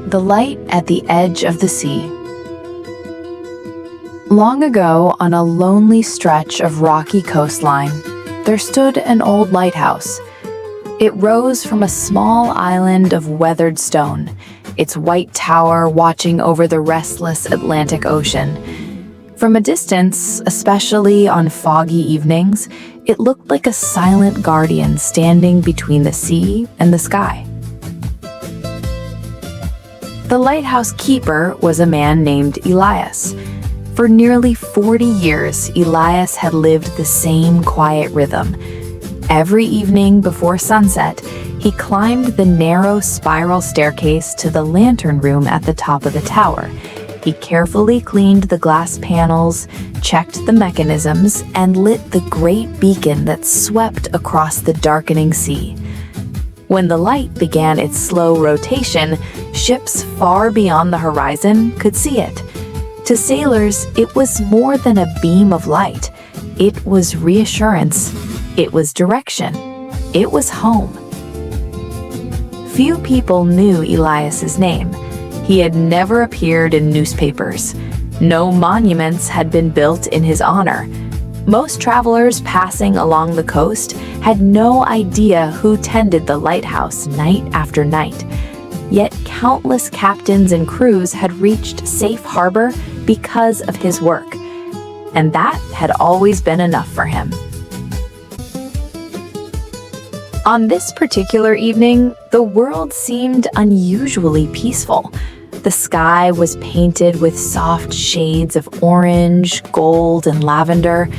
The light at the edge of the sea. Long ago, on a lonely stretch of rocky coastline, there stood an old lighthouse. It rose from a small island of weathered stone, its white tower watching over the restless Atlantic Ocean. From a distance, especially on foggy evenings, it looked like a silent guardian standing between the sea and the sky. The lighthouse keeper was a man named Elias. For nearly 40 years, Elias had lived the same quiet rhythm. Every evening before sunset, he climbed the narrow spiral staircase to the lantern room at the top of the tower. He carefully cleaned the glass panels, checked the mechanisms, and lit the great beacon that swept across the darkening sea. When the light began its slow rotation, ships far beyond the horizon could see it. To sailors, it was more than a beam of light. It was reassurance. It was direction. It was home. Few people knew Elias's name. He had never appeared in newspapers. No monuments had been built in his honor. Most travelers passing along the coast had no idea who tended the lighthouse night after night. Yet countless captains and crews had reached safe harbor because of his work, and that had always been enough for him. On this particular evening, the world seemed unusually peaceful. The sky was painted with soft shades of orange, gold, and lavender.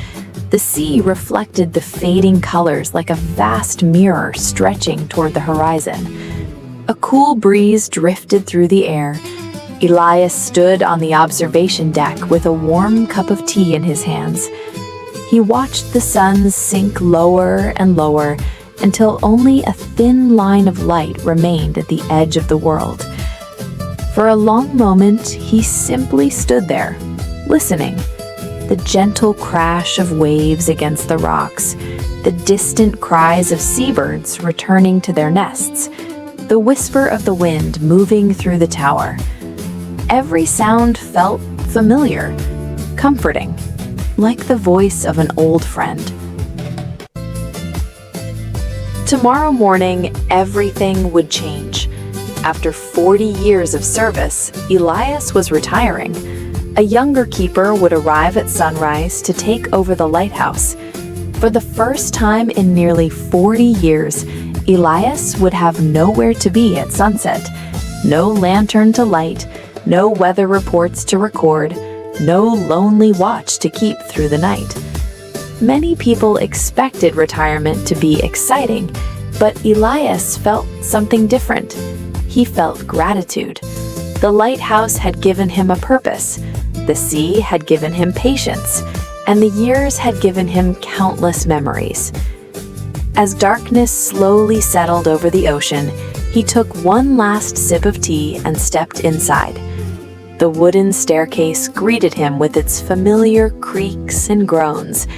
The sea reflected the fading colors like a vast mirror stretching toward the horizon. A cool breeze drifted through the air. Elias stood on the observation deck with a warm cup of tea in his hands. He watched the sun sink lower and lower until only a thin line of light remained at the edge of the world. For a long moment, he simply stood there, listening. The gentle crash of waves against the rocks, the distant cries of seabirds returning to their nests, the whisper of the wind moving through the tower. Every sound felt familiar, comforting, like the voice of an old friend. Tomorrow morning, everything would change. After 40 years of service, Elias was retiring. A younger keeper would arrive at sunrise to take over the lighthouse. For the first time in nearly 40 years, Elias would have nowhere to be at sunset. No lantern to light, no weather reports to record, no lonely watch to keep through the night. Many people expected retirement to be exciting, but Elias felt something different. He felt gratitude. The lighthouse had given him a purpose. The sea had given him patience, and the years had given him countless memories. As darkness slowly settled over the ocean, he took one last sip of tea and stepped inside. The wooden staircase greeted him with its familiar creaks and groans.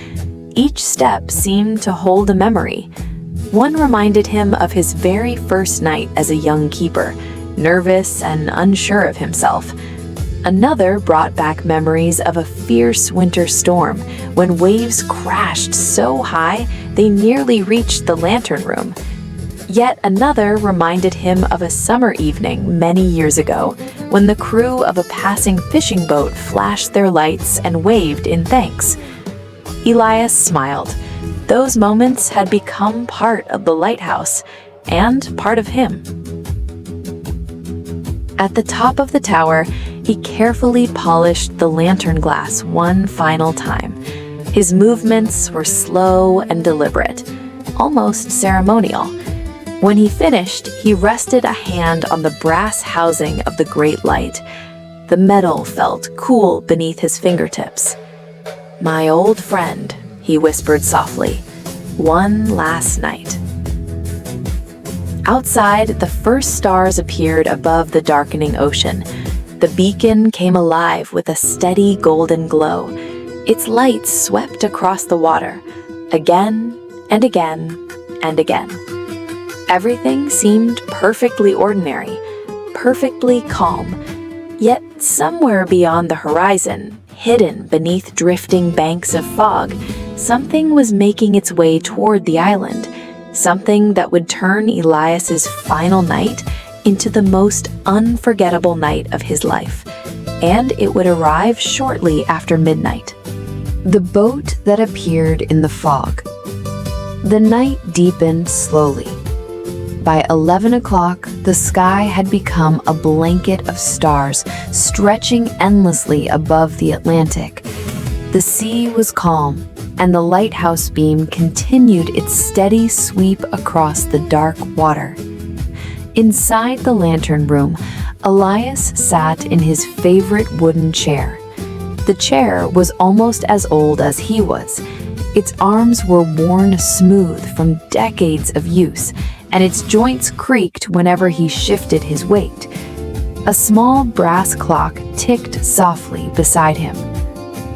Each step seemed to hold a memory. One reminded him of his very first night as a young keeper, nervous and unsure of himself. Another brought back memories of a fierce winter storm when waves crashed so high they nearly reached the lantern room. Yet another reminded him of a summer evening many years ago when the crew of a passing fishing boat flashed their lights and waved in thanks. Elias smiled. Those moments had become part of the lighthouse and part of him. At the top of the tower, he carefully polished the lantern glass one final time. His movements were slow and deliberate, almost ceremonial. When he finished, he rested a hand on the brass housing of the great light. The metal felt cool beneath his fingertips. "My old friend," he whispered softly, "one last night." Outside, the first stars appeared above the darkening ocean. The beacon came alive with a steady golden glow. Its light swept across the water, again and again and again. Everything seemed perfectly ordinary, perfectly calm. Yet somewhere beyond the horizon, hidden beneath drifting banks of fog, something was making its way toward the island, something that would turn Elias's final night into the most unforgettable night of his life. And it would arrive shortly after midnight. The boat that appeared in the fog. The night deepened slowly. By 11 o'clock, the sky had become a blanket of stars stretching endlessly above the Atlantic. The sea was calm, and the lighthouse beam continued its steady sweep across the dark water. Inside the lantern room, Elias sat in his favorite wooden chair. The chair was almost as old as he was. Its arms were worn smooth from decades of use, and its joints creaked whenever he shifted his weight. A small brass clock ticked softly beside him.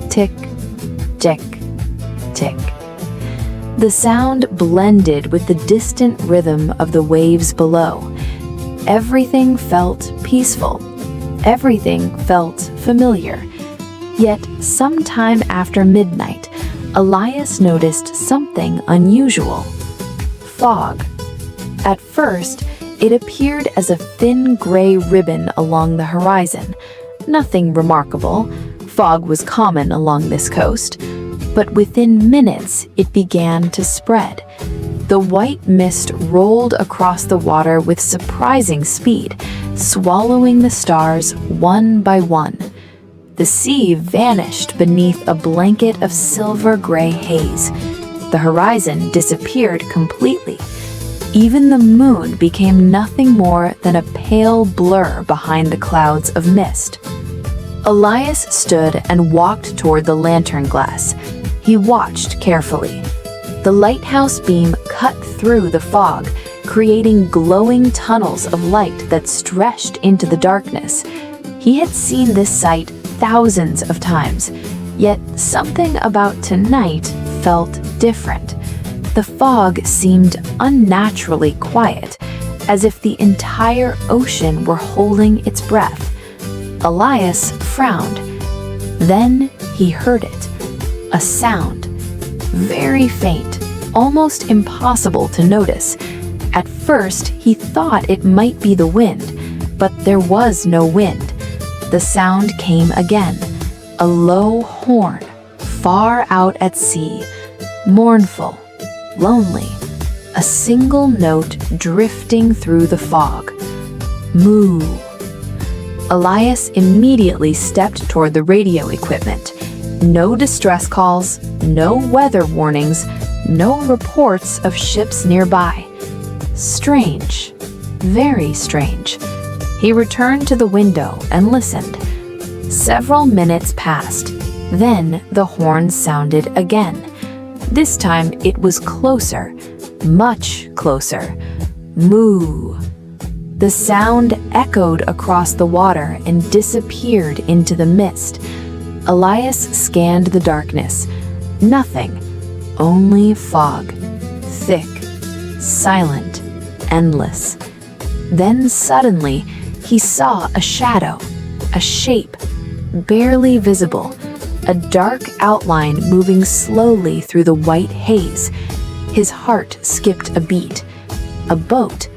Tick, tick, tick. The sound blended with the distant rhythm of the waves below. Everything felt peaceful. Everything felt familiar. Yet, sometime after midnight, Elias noticed something unusual. Fog. At first, it appeared as a thin gray ribbon along the horizon. Nothing remarkable. Fog was common along this coast. But within minutes, it began to spread. The white mist rolled across the water with surprising speed, swallowing the stars one by one. The sea vanished beneath a blanket of silver-gray haze. The horizon disappeared completely. Even the moon became nothing more than a pale blur behind the clouds of mist. Elias stood and walked toward the lantern glass. He watched carefully. The lighthouse beam cut through the fog, creating glowing tunnels of light that stretched into the darkness. He had seen this sight thousands of times, yet something about tonight felt different. The fog seemed unnaturally quiet, as if the entire ocean were holding its breath. Elias frowned. Then he heard it. A sound. Very faint, almost impossible to notice. At first, he thought it might be the wind, but there was no wind. The sound came again. A low horn, far out at sea, mournful, lonely, a single note drifting through the fog. Moo. Elias immediately stepped toward the radio equipment. No distress calls, no weather warnings, no reports of ships nearby. Strange, very strange. He returned to the window and listened. Several minutes passed. Then the horn sounded again. This time it was closer, much closer. Moo. The sound echoed across the water and disappeared into the mist. Elias scanned the darkness. Nothing, only fog. Thick, silent, endless. Then suddenly, he saw a shadow, a shape, barely visible, a dark outline moving slowly through the white haze. His heart skipped a beat. A boat.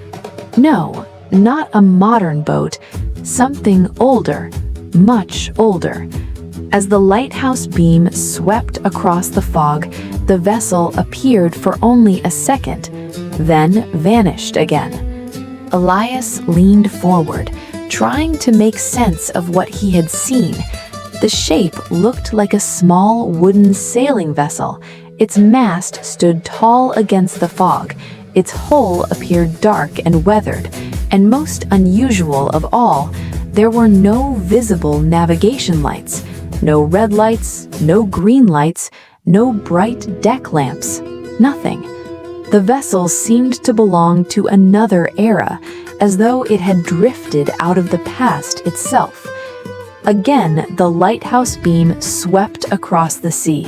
No, not a modern boat. Something older, much older. As the lighthouse beam swept across the fog, the vessel appeared for only a second, then vanished again. Elias leaned forward, trying to make sense of what he had seen. The shape looked like a small wooden sailing vessel. Its mast stood tall against the fog. Its hull appeared dark and weathered, and most unusual of all, there were no visible navigation lights. No red lights, no green lights, no bright deck lamps, nothing. The vessel seemed to belong to another era, as though it had drifted out of the past itself. Again, the lighthouse beam swept across the sea.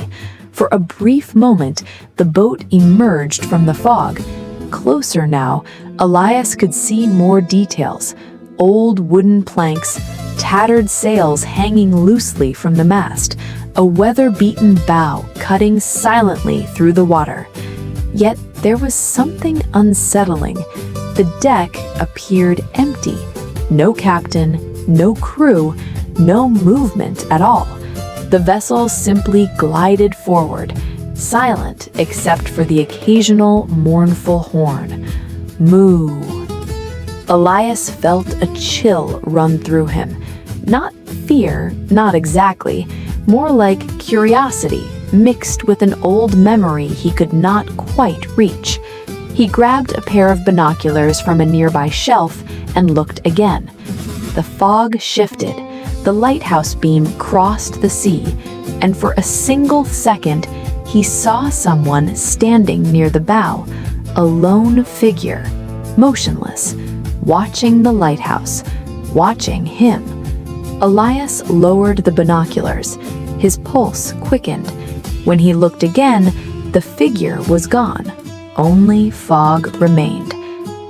For a brief moment, the boat emerged from the fog. Closer now, Elias could see more details. old wooden planks, tattered sails hanging loosely from the mast, a weather-beaten bow cutting silently through the water. Yet there was something unsettling. The deck appeared empty. No captain, no crew, no movement at all. The vessel simply glided forward, silent except for the occasional mournful horn. Moo. Elias felt a chill run through him. Not fear, not exactly, more like curiosity mixed with an old memory he could not quite reach. He grabbed a pair of binoculars from a nearby shelf and looked again. The fog shifted. The lighthouse beam crossed the sea, and for a single second, he saw someone standing near the bow, a lone figure, motionless, watching the lighthouse, watching him. Elias lowered the binoculars. His pulse quickened. When he looked again, the figure was gone. Only fog remained.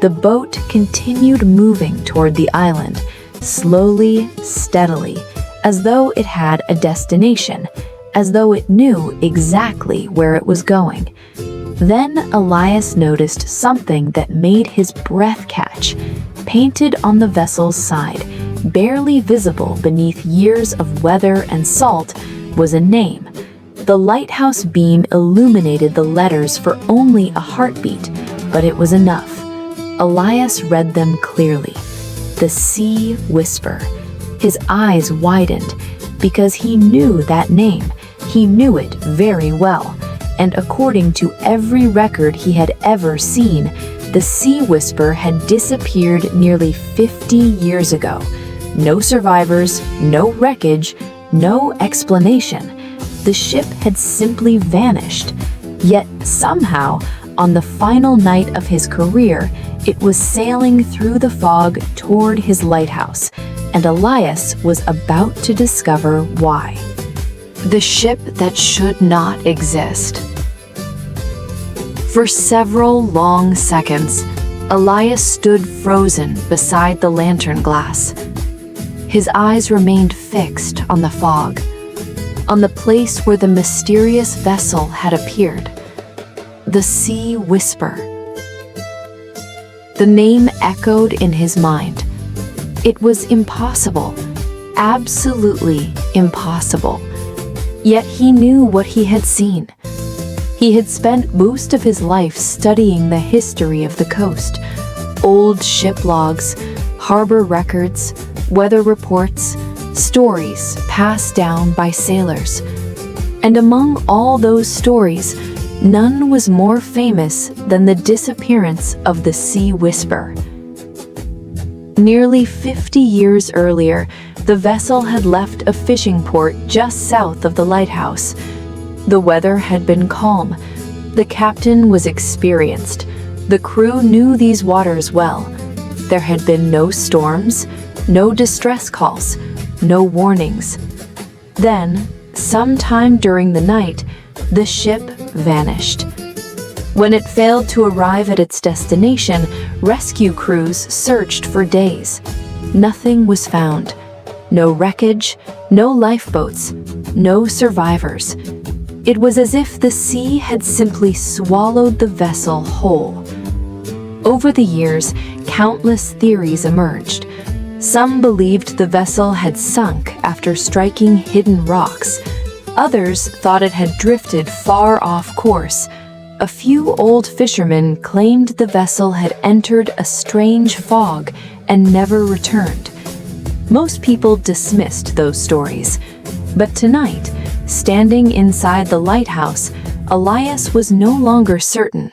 The boat continued moving toward the island, slowly, steadily, as though it had a destination, as though it knew exactly where it was going. Then Elias noticed something that made his breath catch. Painted on the vessel's side, barely visible beneath years of weather and salt, was a name. The lighthouse beam illuminated the letters for only a heartbeat, but it was enough. Elias read them clearly. The Sea Whisper. His eyes widened because he knew that name. He knew it very well, and according to every record he had ever seen, the Sea Whisper had disappeared nearly 50 years ago. No survivors, no wreckage, no explanation. The ship had simply vanished. Yet somehow, on the final night of his career, it was sailing through the fog toward his lighthouse, and Elias was about to discover why. The ship that should not exist. For several long seconds, Elias stood frozen beside the lantern glass. His eyes remained fixed on the fog, on the place where the mysterious vessel had appeared. The Sea Whisper. The name echoed in his mind. It was impossible, absolutely impossible. Yet he knew what he had seen. He had spent most of his life studying the history of the coast, old ship logs, harbor records, weather reports, stories passed down by sailors. And among all those stories, none was more famous than the disappearance of the Sea Whisper. Nearly 50 years earlier, the vessel had left a fishing port just south of the lighthouse. The weather had been calm. The captain was experienced. The crew knew these waters well. There had been no storms, no distress calls, no warnings. Then, sometime during the night, the ship vanished. When it failed to arrive at its destination, rescue crews searched for days. Nothing was found. No wreckage, no lifeboats, no survivors. It was as if the sea had simply swallowed the vessel whole. Over the years, countless theories emerged. Some believed the vessel had sunk after striking hidden rocks. Others thought it had drifted far off course. A few old fishermen claimed the vessel had entered a strange fog and never returned. Most people dismissed those stories. But tonight, standing inside the lighthouse, Elias was no longer certain.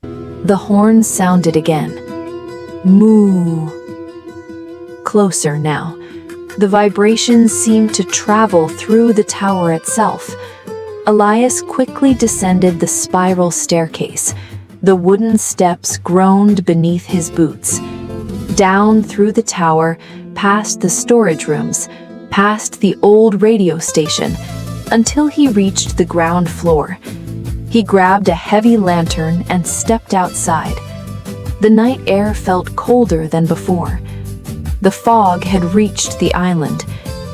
The horn sounded again. Moo. Closer now. The vibrations seemed to travel through the tower itself. Elias quickly descended the spiral staircase. The wooden steps groaned beneath his boots. Down through the tower, past the storage rooms, past the old radio station, until he reached the ground floor. He grabbed a heavy lantern and stepped outside. The night air felt colder than before. The fog had reached the island.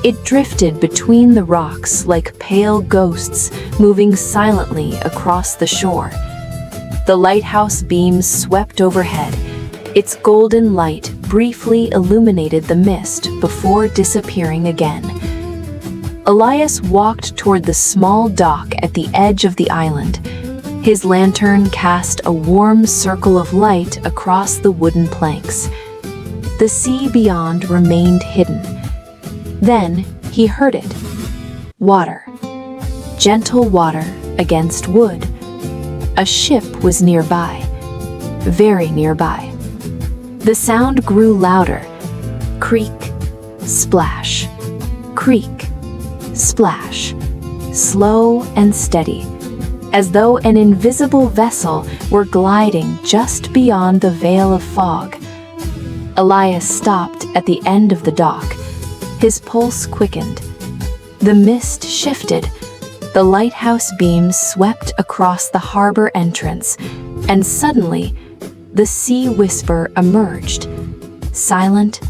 It drifted between the rocks like pale ghosts moving silently across the shore. The lighthouse beams swept overhead. Its golden light briefly illuminated the mist before disappearing again. Elias walked toward the small dock at the edge of the island. His lantern cast a warm circle of light across the wooden planks. The sea beyond remained hidden. Then he heard it. Water. Gentle water against wood. A ship was nearby. Very nearby. The sound grew louder. Creak, splash. Creak, splash. Slow and steady, as though an invisible vessel were gliding just beyond the veil of fog. Elias stopped at the end of the dock. His pulse quickened. The mist shifted. The lighthouse beams swept across the harbor entrance, and suddenly, the sea whisper emerged. Silent,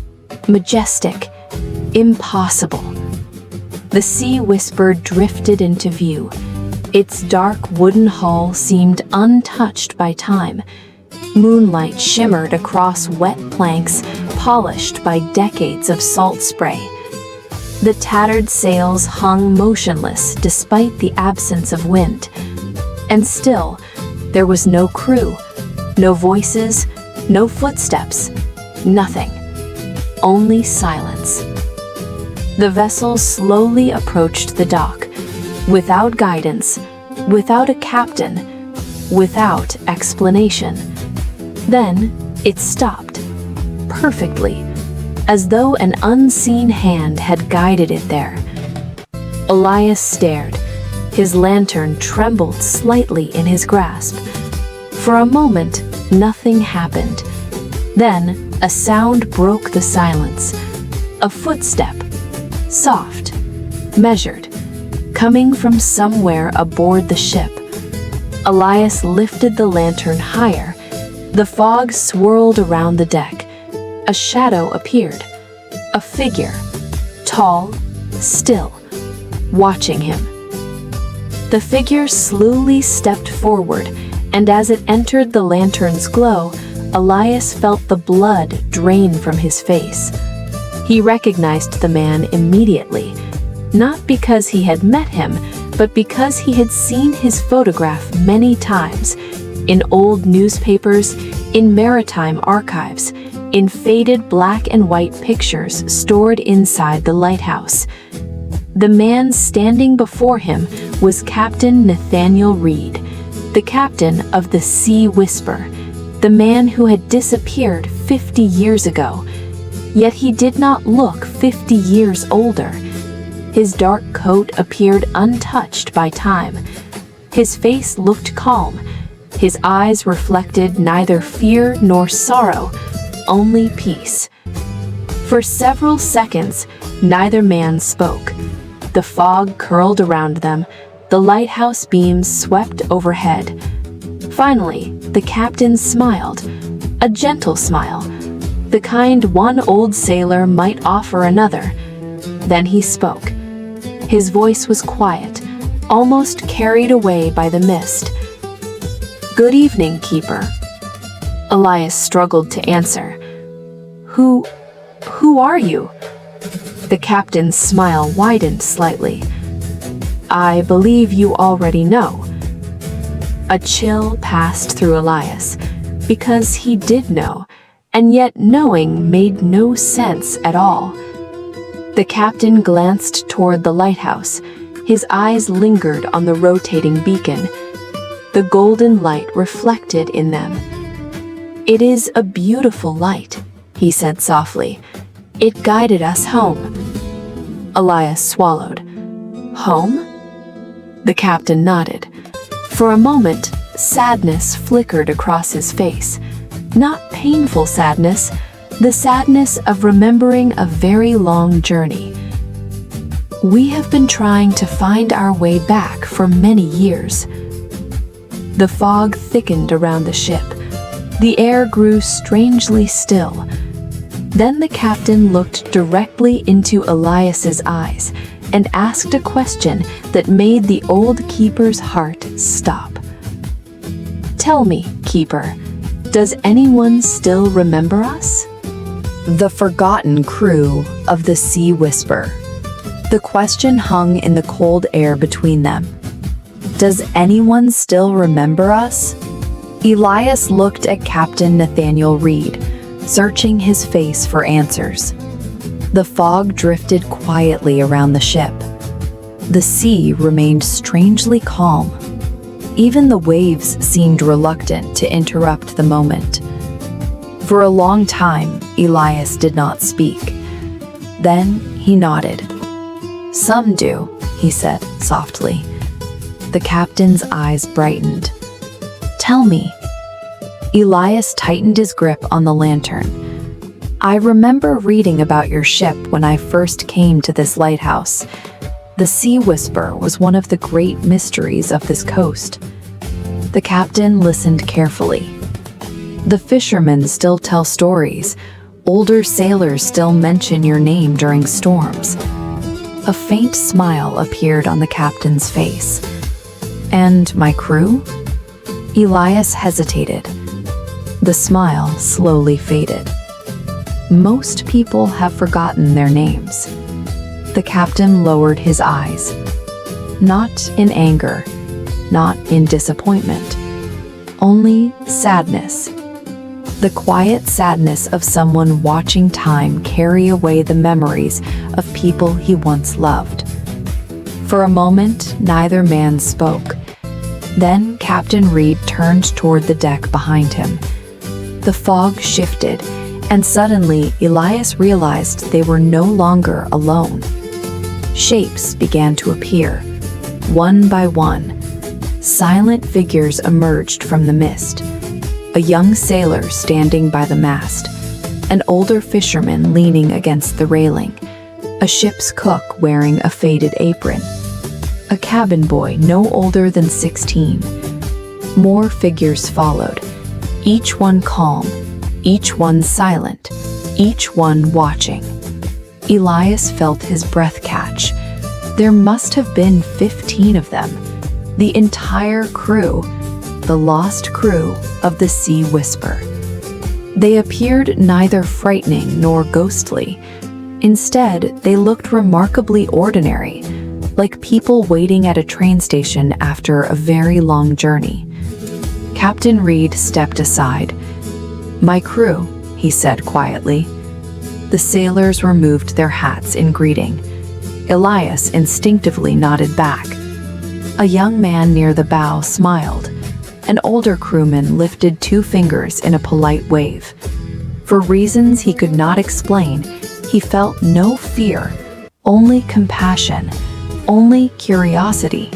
majestic, impossible. The sea whisper drifted into view. Its dark wooden hull seemed untouched by time. Moonlight shimmered across wet planks polished by decades of salt spray. The tattered sails hung motionless despite the absence of wind. And still, there was no crew, no voices, no footsteps, nothing. Only silence. The vessel slowly approached the dock, without guidance, without a captain, without explanation. Then it stopped, perfectly, as though an unseen hand had guided it there. Elias stared. His lantern trembled slightly in his grasp. For a moment, nothing happened. Then a sound broke the silence. A footstep, soft, measured, coming from somewhere aboard the ship. Elias lifted the lantern higher. The fog swirled around the deck. A shadow appeared. A figure, tall, still, watching him. The figure slowly stepped forward, and as it entered the lantern's glow, Elias felt the blood drain from his face. He recognized the man immediately, not because he had met him, but because he had seen his photograph many times, in old newspapers, in maritime archives, in faded black and white pictures stored inside the lighthouse. The man standing before him was Captain Nathaniel Reed, the captain of the Sea Whisper, the man who had disappeared 50 years ago. Yet he did not look 50 years older. His dark coat appeared untouched by time. His face looked calm. His eyes reflected neither fear nor sorrow, only peace. For several seconds, neither man spoke. The fog curled around them. The lighthouse beams swept overhead. Finally, the captain smiled, a gentle smile, the kind one old sailor might offer another. Then he spoke. His voice was quiet, almost carried away by the mist. "Good evening, keeper." Elias struggled to answer. Who are you?" The captain's smile widened slightly. "I believe you already know." A chill passed through Elias, because he did know, and yet knowing made no sense at all. The captain glanced toward the lighthouse. His eyes lingered on the rotating beacon. The golden light reflected in them. "It is a beautiful light," he said softly. "It guided us home." Elias swallowed. "Home?" The captain nodded. For a moment, sadness flickered across his face. Not painful sadness, the sadness of remembering a very long journey. "We have been trying to find our way back for many years." The fog thickened around the ship. The air grew strangely still. Then the captain looked directly into Elias's eyes and asked a question that made the old keeper's heart stop. "Tell me, keeper, does anyone still remember us?" The forgotten crew of the Sea Whisper. The question hung in the cold air between them. Does anyone still remember us? Elias looked at Captain Nathaniel Reed, searching his face for answers. The fog drifted quietly around the ship. The sea remained strangely calm. Even the waves seemed reluctant to interrupt the moment. For a long time, Elias did not speak. Then he nodded. "Some do," he said softly. The captain's eyes brightened. "Tell me." Elias tightened his grip on the lantern. "I remember reading about your ship when I first came to this lighthouse. The Sea Whisper was one of the great mysteries of this coast." The captain listened carefully. "The fishermen still tell stories. Older sailors still mention your name during storms." A faint smile appeared on the captain's face. "And my crew?" Elias hesitated. The smile slowly faded. "Most people have forgotten their names." The captain lowered his eyes. Not in anger, not in disappointment, only sadness. The quiet sadness of someone watching time carry away the memories of people he once loved. For a moment, neither man spoke. Then Captain Reed turned toward the deck behind him. The fog shifted, and suddenly Elias realized they were no longer alone. Shapes began to appear, one by one. Silent figures emerged from the mist. A young sailor standing by the mast, an older fisherman leaning against the railing, a ship's cook wearing a faded apron, a cabin boy no older than 16. More figures followed, each one calm, each one silent, each one watching. Elias felt his breath catch. There must have been 15 of them, the entire crew, the lost crew of the Sea Whisper. They appeared neither frightening nor ghostly. Instead, they looked remarkably ordinary, like people waiting at a train station after a very long journey. Captain Reed stepped aside. "My crew," he said quietly. The sailors removed their hats in greeting. Elias instinctively nodded back. A young man near the bow smiled. An older crewman lifted 2 fingers in a polite wave. For reasons he could not explain, he felt no fear, only compassion, only curiosity.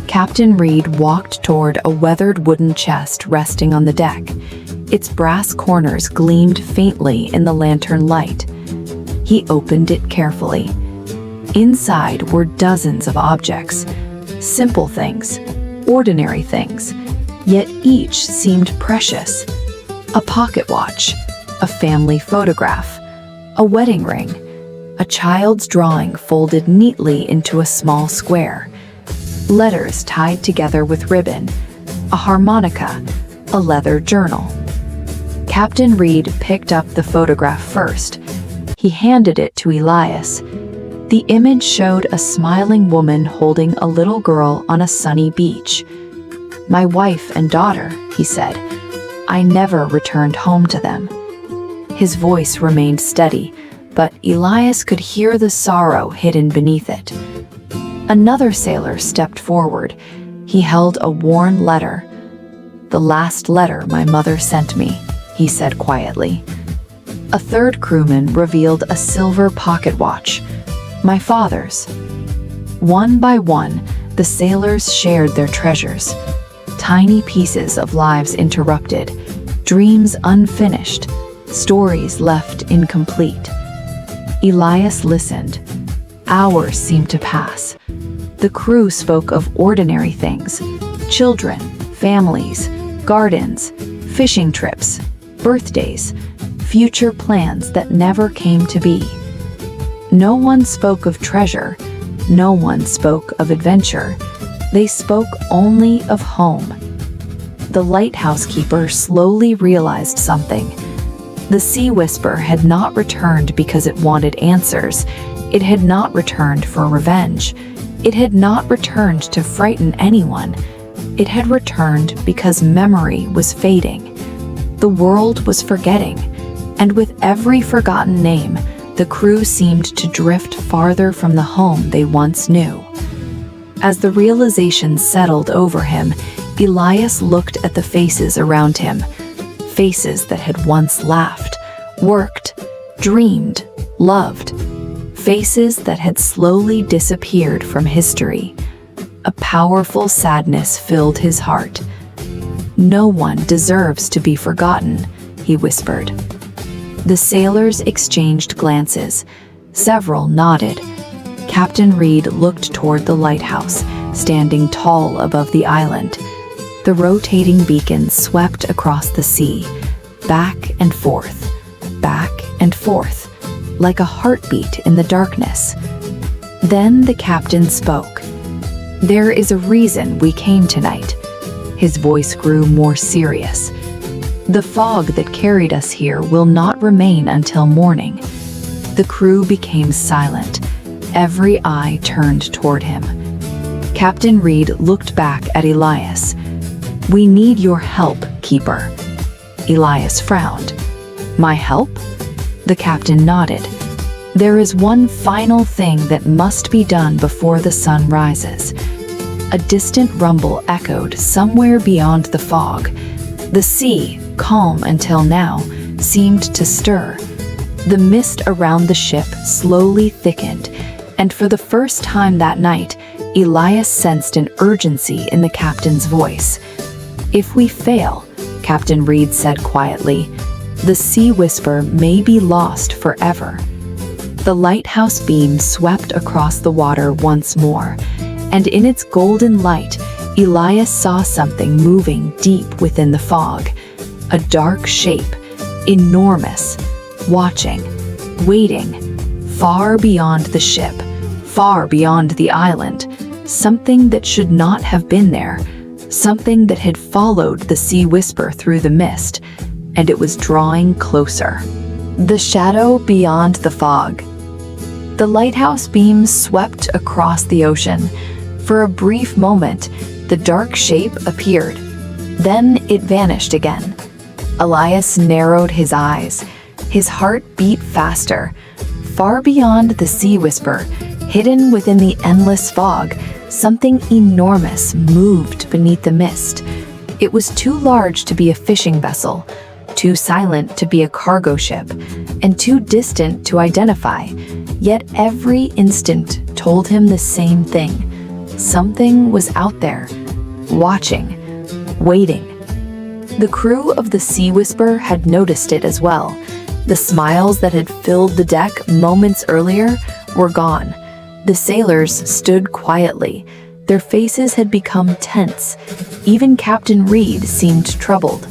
Captain Reed walked toward a weathered wooden chest resting on the deck. Its brass corners gleamed faintly in the lantern light. He opened it carefully. Inside were dozens of objects, simple things, ordinary things, yet each seemed precious. A pocket watch, a family photograph, a wedding ring, a child's drawing folded neatly into a small square, letters tied together with ribbon, a harmonica, a leather journal. Captain Reed picked up the photograph first. He handed it to Elias. The image showed a smiling woman holding a little girl on a sunny beach. "My wife and daughter," he said. "I never returned home to them." His voice remained steady, but Elias could hear the sorrow hidden beneath it. Another sailor stepped forward. He held a worn letter. "The last letter my mother sent me," he said quietly. A third crewman revealed a silver pocket watch. "My father's." One by one, the sailors shared their treasures. Tiny pieces of lives interrupted, dreams unfinished, stories left incomplete. Elias listened. Hours seemed to pass. The crew spoke of ordinary things: children, families, gardens, fishing trips, birthdays, future plans that never came to be. No one spoke of treasure, no one spoke of adventure. They spoke only of home. The lighthouse keeper slowly realized something. The sea whisper had not returned because it wanted answers. It had not returned for revenge. It had not returned to frighten anyone. It had returned because memory was fading. The world was forgetting, and with every forgotten name, the crew seemed to drift farther from the home they once knew. As the realization settled over him, Elias looked at the faces around him, faces that had once laughed, worked, dreamed, loved, faces that had slowly disappeared from history. A powerful sadness filled his heart. "No one deserves to be forgotten," he whispered. The sailors exchanged glances. Several nodded. Captain Reed looked toward the lighthouse, standing tall above the island. The rotating beacon swept across the sea, back and forth, like a heartbeat in the darkness. Then the captain spoke. "There is a reason we came tonight." His voice grew more serious. "The fog that carried us here will not remain until morning." The crew became silent. Every eye turned toward him. Captain Reed looked back at Elias. "We need your help, Keeper." Elias frowned. "My help?" The captain nodded. "There is one final thing that must be done before the sun rises." A distant rumble echoed somewhere beyond the fog. The sea, calm until now, seemed to stir. The mist around the ship slowly thickened, and for the first time that night, Elias sensed an urgency in the captain's voice. "If we fail," Captain Reed said quietly, "the sea whisper may be lost forever." The lighthouse beam swept across the water once more, and in its golden light, Elias saw something moving deep within the fog. A dark shape, enormous, watching, waiting, far beyond the ship, far beyond the island, something that should not have been there, something that had followed the sea whisper through the mist, and it was drawing closer. The shadow beyond the fog. The lighthouse beam swept across the ocean. For a brief moment, the dark shape appeared. Then it vanished again. Elias narrowed his eyes. His heart beat faster. Far beyond the sea whisper, hidden within the endless fog, something enormous moved beneath the mist. It was too large to be a fishing vessel, too silent to be a cargo ship, and too distant to identify. Yet every instant told him the same thing. Something was out there, watching, waiting. The crew of the Sea Whisper had noticed it as well. The smiles that had filled the deck moments earlier were gone. The sailors stood quietly. Their faces had become tense. Even Captain Reed seemed troubled.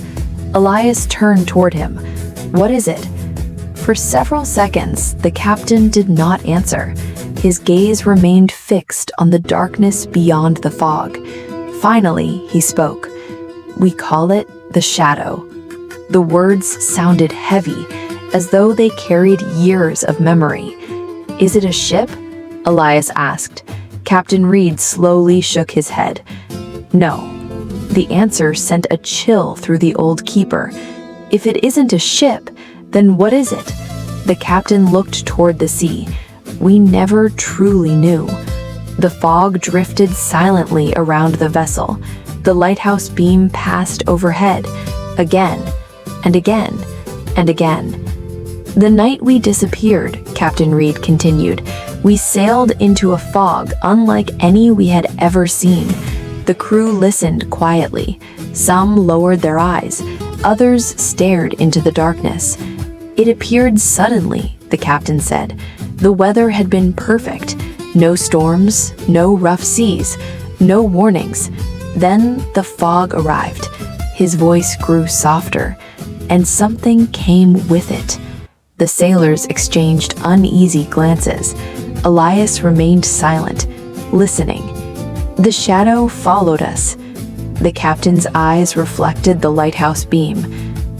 Elias turned toward him. "What is it?" For several seconds, the captain did not answer. His gaze remained fixed on the darkness beyond the fog. Finally, he spoke. "We call it the shadow." The words sounded heavy, as though they carried years of memory. "Is it a ship?" Elias asked. Captain Reed slowly shook his head. "No." The answer sent a chill through the old keeper. "If it isn't a ship, then what is it?" The captain looked toward the sea. "We never truly knew." The fog drifted silently around the vessel. The lighthouse beam passed overhead, again, and again, and again. "The night we disappeared," Captain Reed continued, "we sailed into a fog unlike any we had ever seen." The crew listened quietly. Some lowered their eyes. Others stared into the darkness. "It appeared suddenly," the captain said. "The weather had been perfect. No storms, no rough seas, no warnings. Then the fog arrived." His voice grew softer. and something came with it. The sailors exchanged uneasy glances. Elias remained silent, listening. The shadow followed us. The captain's eyes reflected the lighthouse beam.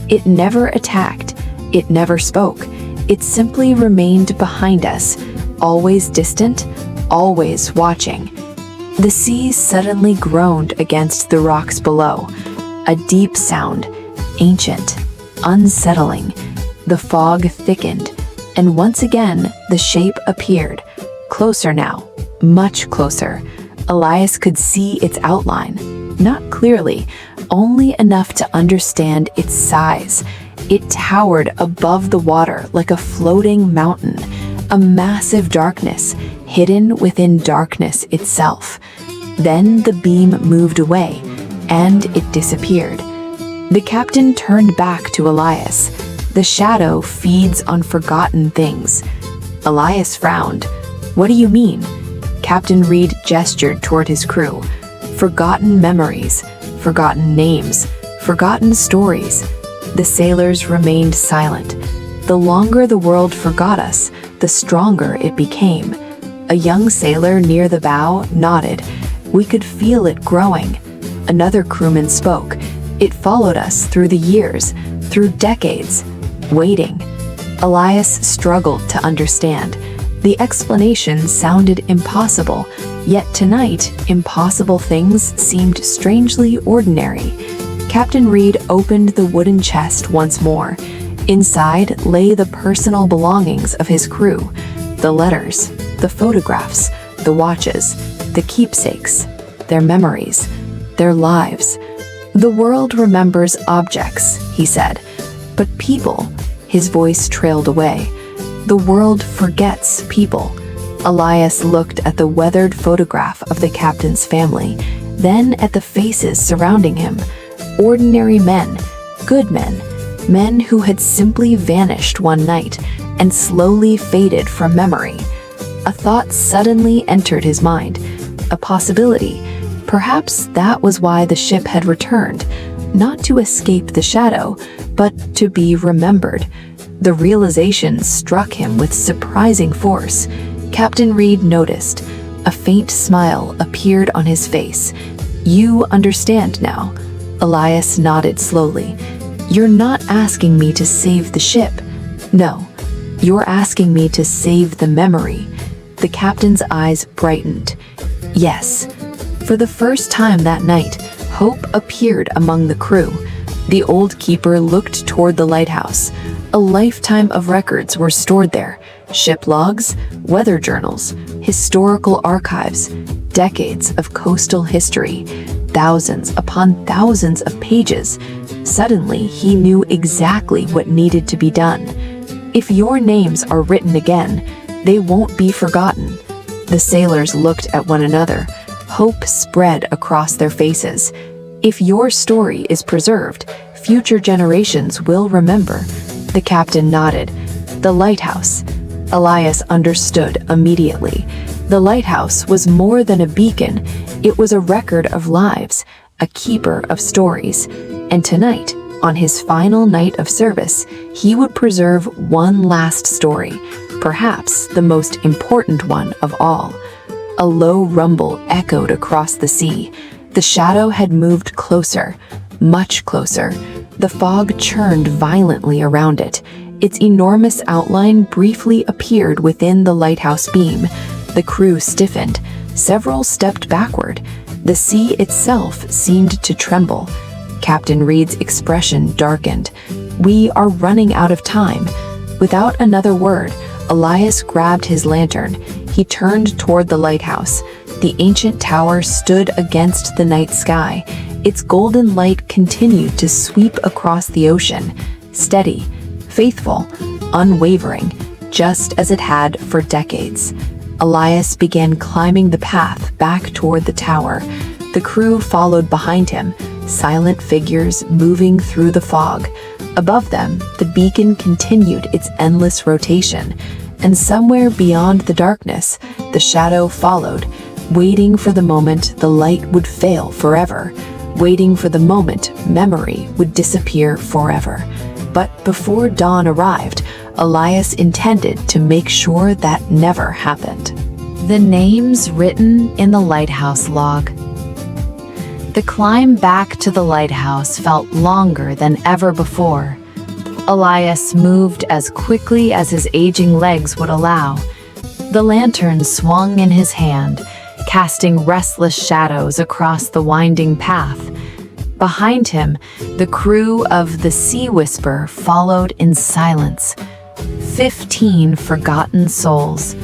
It never attacked. It never spoke. It simply remained behind us, always distant, always watching. The sea suddenly groaned against the rocks below. A deep sound, ancient, unsettling. The fog thickened, and once again the shape appeared. Closer now, much closer. Elias could see its outline, not clearly, only enough to understand its size. It towered above the water like a floating mountain, a massive darkness, hidden within darkness itself. Then the beam moved away, and it disappeared. The captain turned back to Elias. The shadow feeds on forgotten things. Elias frowned. What do you mean? Captain Reed gestured toward his crew. Forgotten memories, forgotten names, forgotten stories. The sailors remained silent. The longer the world forgot us, the stronger it became. A young sailor near the bow nodded. We could feel it growing. Another crewman spoke. It followed us through the years, through decades, waiting. Elias struggled to understand. The explanation sounded impossible, yet tonight, impossible things seemed strangely ordinary. Captain Reed opened the wooden chest once more. Inside lay the personal belongings of his crew, the letters, the photographs, the watches, the keepsakes, their memories, their lives. The world remembers objects, he said, but people, his voice trailed away. The world forgets people. Elias looked at the weathered photograph of the captain's family, then at the faces surrounding him. Ordinary men, good men, men who had simply vanished one night and slowly faded from memory. A thought suddenly entered his mind, a possibility. Perhaps that was why the ship had returned, not to escape the shadow, but to be remembered. The realization struck him with surprising force. Captain Reed noticed. A faint smile appeared on his face. You understand now. Elias nodded slowly. You're not asking me to save the ship. No, you're asking me to save the memory. The captain's eyes brightened. Yes. For the first time that night, hope appeared among the crew. The old keeper looked toward the lighthouse. A lifetime of records were stored there. Ship logs, weather journals, historical archives, decades of coastal history, thousands upon thousands of pages. Suddenly, he knew exactly what needed to be done. If your names are written again, they won't be forgotten. The sailors looked at one another. Hope spread across their faces. If your story is preserved, future generations will remember. The captain nodded. The lighthouse. Elias understood immediately. The lighthouse was more than a beacon. It was a record of lives, a keeper of stories. And tonight, on his final night of service, he would preserve one last story, perhaps the most important one of all. A low rumble echoed across the sea. The shadow had moved closer, much closer. The fog churned violently around it. Its enormous outline briefly appeared within the lighthouse beam. The crew stiffened. Several stepped backward. The sea itself seemed to tremble. Captain Reed's expression darkened. We are running out of time. Without another word, Elias grabbed his lantern. He turned toward the lighthouse. The ancient tower stood against the night sky. Its golden light continued to sweep across the ocean, steady, faithful, unwavering, just as it had for decades. Elias began climbing the path back toward the tower. The crew followed behind him, silent figures moving through the fog. Above them, the beacon continued its endless rotation, and somewhere beyond the darkness, the shadow followed, waiting for the moment the light would fail forever, waiting for the moment memory would disappear forever. But before dawn arrived, Elias intended to make sure that never happened. The names written in the lighthouse log. The climb back to the lighthouse felt longer than ever before. Elias moved as quickly as his aging legs would allow. The lantern swung in his hand, casting restless shadows across the winding path. Behind him, the crew of the Sea Whisper followed in silence. 15 forgotten souls.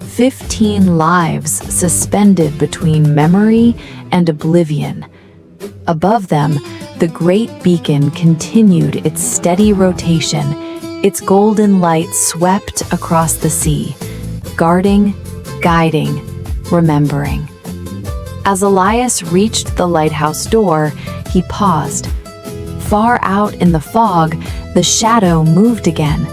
15 lives suspended between memory and oblivion. Above them, the great beacon continued its steady rotation. Its golden light swept across the sea, guarding, guiding, remembering. As Elias reached the lighthouse door, he paused. Far out in the fog, the shadow moved again.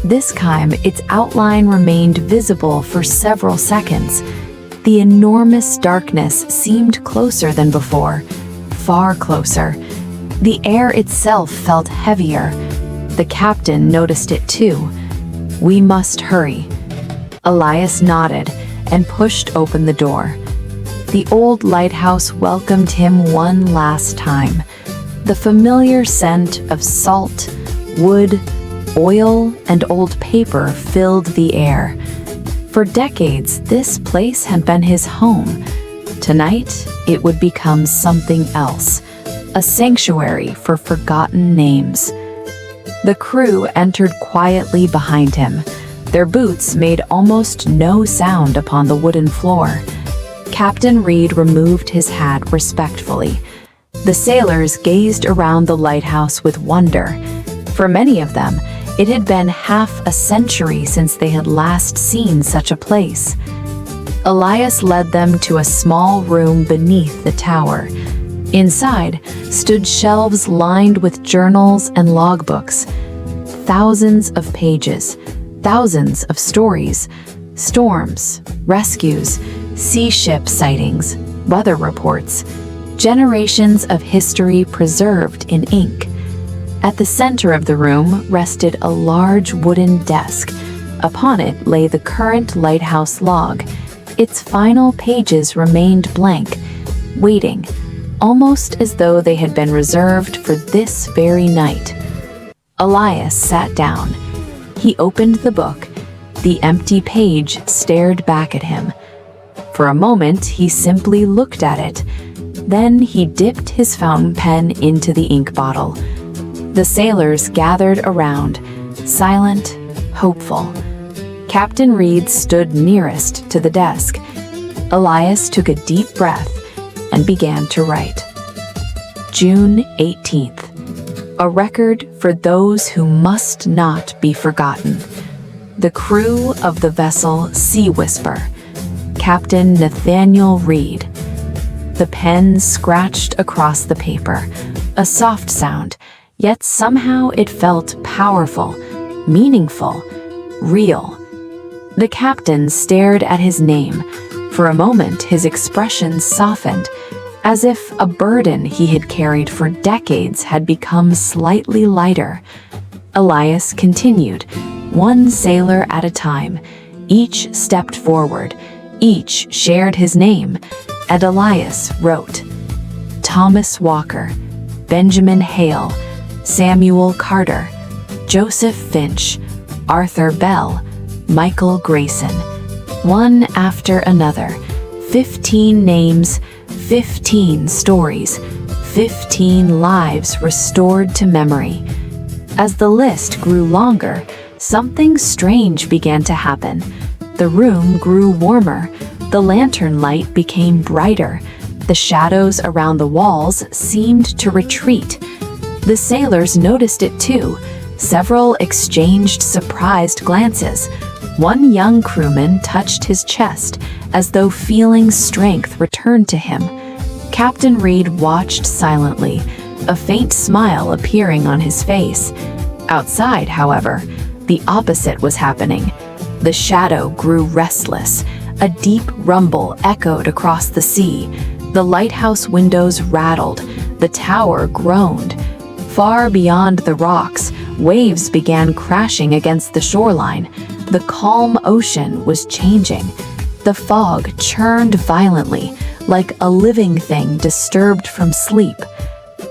This time, its outline remained visible for several seconds. The enormous darkness seemed closer than before, far closer. The air itself felt heavier. The captain noticed it too. "We must hurry." Elias nodded and pushed open the door. The old lighthouse welcomed him one last time. The familiar scent of salt, wood, oil, and old paper filled the air. For decades, this place had been his home. Tonight, it would become something else, a sanctuary for forgotten names. The crew entered quietly behind him. Their boots made almost no sound upon the wooden floor. Captain Reed removed his hat respectfully. The sailors gazed around the lighthouse with wonder. For many of them, it had been half a century since they had last seen such a place. Elias led them to a small room beneath the tower. Inside stood shelves lined with journals and logbooks. Thousands of pages, thousands of stories, storms, rescues, sea ship sightings, weather reports, generations of history preserved in ink. At the center of the room rested a large wooden desk. Upon it lay the current lighthouse log. Its final pages remained blank, waiting, almost as though they had been reserved for this very night. Elias sat down. He opened the book. The empty page stared back at him. For a moment, he simply looked at it. Then he dipped his fountain pen into the ink bottle. The sailors gathered around, silent, hopeful. Captain Reed stood nearest to the desk. Elias took a deep breath and began to write. June 18th. A record for those who must not be forgotten. The crew of the vessel Sea Whisper. Captain Nathaniel Reed. The pen scratched across the paper, a soft sound, yet somehow it felt powerful, meaningful, real. The captain stared at his name. For a moment, his expression softened, as if a burden he had carried for decades had become slightly lighter. Elias continued, one sailor at a time. Each stepped forward. Each shared his name, and Elias wrote, Thomas Walker, Benjamin Hale, Samuel Carter, Joseph Finch, Arthur Bell, Michael Grayson. One after another, 15 names, 15 stories, 15 lives restored to memory. As the list grew longer, something strange began to happen. The room grew warmer. The lantern light became brighter. The shadows around the walls seemed to retreat. The sailors noticed it too. Several exchanged surprised glances. One young crewman touched his chest as though feeling strength returned to him. Captain Reed watched silently, a faint smile appearing on his face. Outside, however, the opposite was happening. The shadow grew restless. A deep rumble echoed across the sea. The lighthouse windows rattled. The tower groaned. Far beyond the rocks, Waves began crashing against the shoreline. The calm ocean was changing. The fog churned violently, like a living thing disturbed from sleep.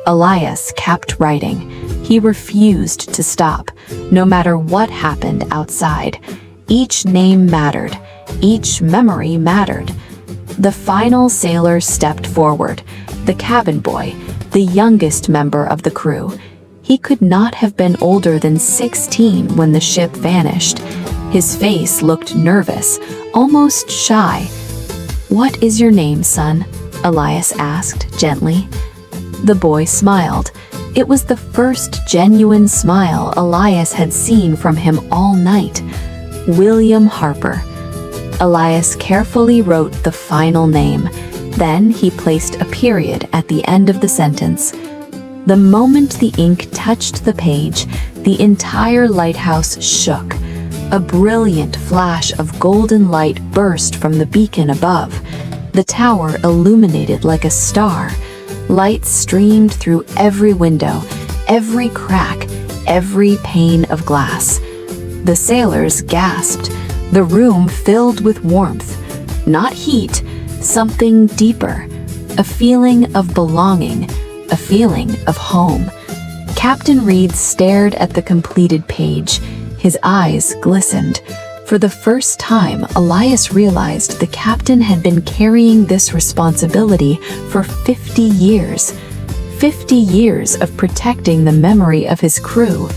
Elias kept writing. He refused to stop, no matter what happened outside. Each name mattered. Each memory mattered. The final sailor stepped forward, the cabin boy, the youngest member of the crew. He could not have been older than 16 when the ship vanished. His face looked nervous, almost shy. "What is your name, son?" Elias asked gently. The boy smiled. It was the first genuine smile Elias had seen from him all night. William Harper. Elias carefully wrote the final name. Then he placed a period at the end of the sentence. The moment the ink touched the page, the entire lighthouse shook. A brilliant flash of golden light burst from the beacon above. The tower illuminated like a star. Light streamed through every window, every crack, every pane of glass. The sailors gasped. The room filled with warmth. Not heat, something deeper. A feeling of belonging, a feeling of home. Captain Reed stared at the completed page. His eyes glistened. For the first time, Elias realized the captain had been carrying this responsibility for 50 years. 50 years of protecting the memory of his crew.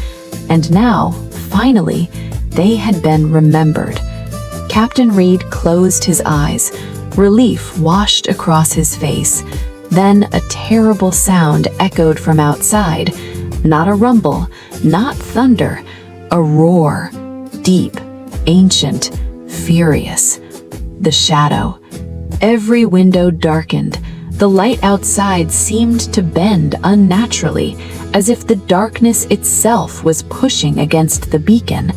And now, finally, they had been remembered. Captain Reed closed his eyes. Relief washed across his face. Then a terrible sound echoed from outside. Not a rumble, not thunder, a roar. Deep, ancient, furious. The shadow. Every window darkened. The light outside seemed to bend unnaturally, as if the darkness itself was pushing against the beacon.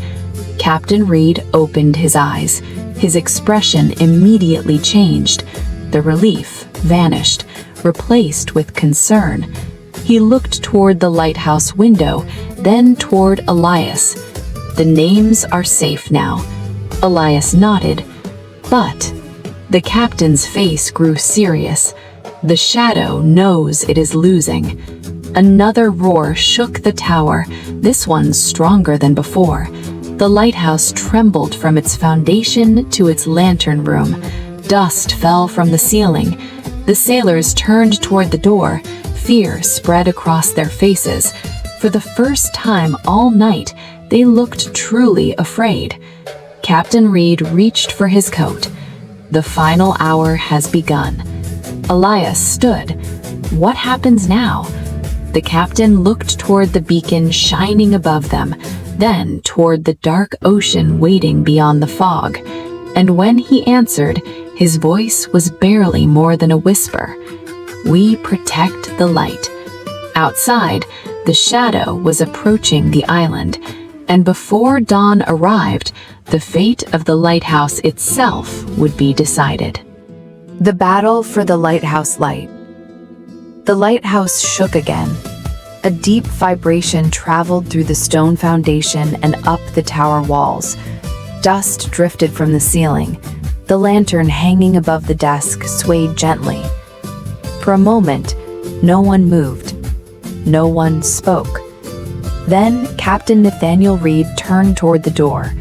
Captain Reed opened his eyes. His expression immediately changed. The relief vanished, replaced with concern. He looked toward the lighthouse window, then toward Elias. "The names are safe now." Elias nodded. But the captain's face grew serious. The shadow knows it is losing. Another roar shook the tower, this one stronger than before. The lighthouse trembled from its foundation to its lantern room. Dust fell from the ceiling. The sailors turned toward the door. Fear spread across their faces. For the first time all night, they looked truly afraid. Captain Reed reached for his coat. The final hour has begun. Elias stood. What happens now? The captain looked toward the beacon shining above them, then toward the dark ocean waiting beyond the fog. And when he answered, his voice was barely more than a whisper. "We protect the light." Outside, the shadow was approaching the island, and before dawn arrived, the fate of the lighthouse itself would be decided. The battle for the lighthouse light. The lighthouse shook again. A deep vibration traveled through the stone foundation and up the tower walls. Dust drifted from the ceiling. The lantern hanging above the desk swayed gently. For a moment, no one moved. No one spoke. Then Captain Nathaniel Reed turned toward the door.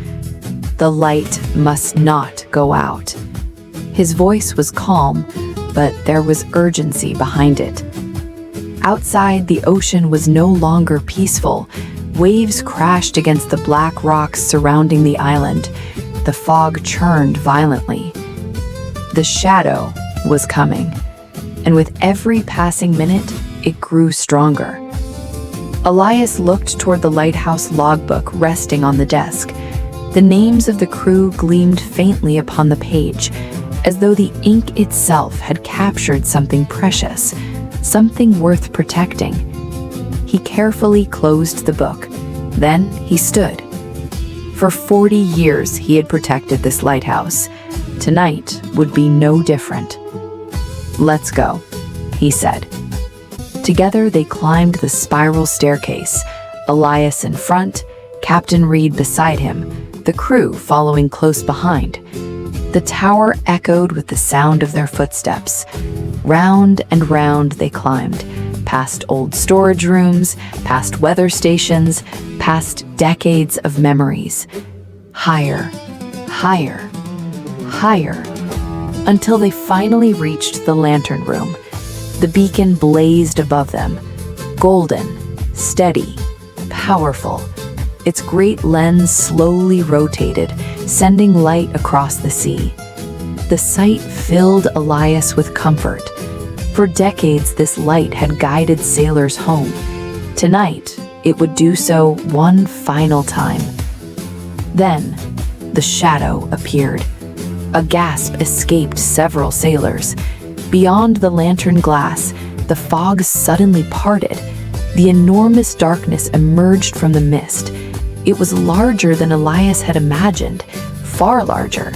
The light must not go out. His voice was calm, but there was urgency behind it. Outside, the ocean was no longer peaceful. Waves crashed against the black rocks surrounding the island. The fog churned violently. The shadow was coming, and with every passing minute, it grew stronger. Elias looked toward the lighthouse logbook resting on the desk. The names of the crew gleamed faintly upon the page, as though the ink itself had captured something precious, something worth protecting. He carefully closed the book. Then he stood. For 40 years he had protected this lighthouse. Tonight would be no different. "Let's go," he said. Together they climbed the spiral staircase. Elias in front, Captain Reed beside him, the crew following close behind. The tower echoed with the sound of their footsteps. Round and round they climbed, past old storage rooms, past weather stations, past decades of memories. Higher, higher, higher, until they finally reached the lantern room. The beacon blazed above them, golden, steady, powerful. Its great lens slowly rotated, sending light across the sea. The sight filled Elias with comfort. For decades, this light had guided sailors home. Tonight, it would do so one final time. Then, the shadow appeared. A gasp escaped several sailors. Beyond the lantern glass, the fog suddenly parted. The enormous darkness emerged from the mist. It was larger than Elias had imagined, far larger.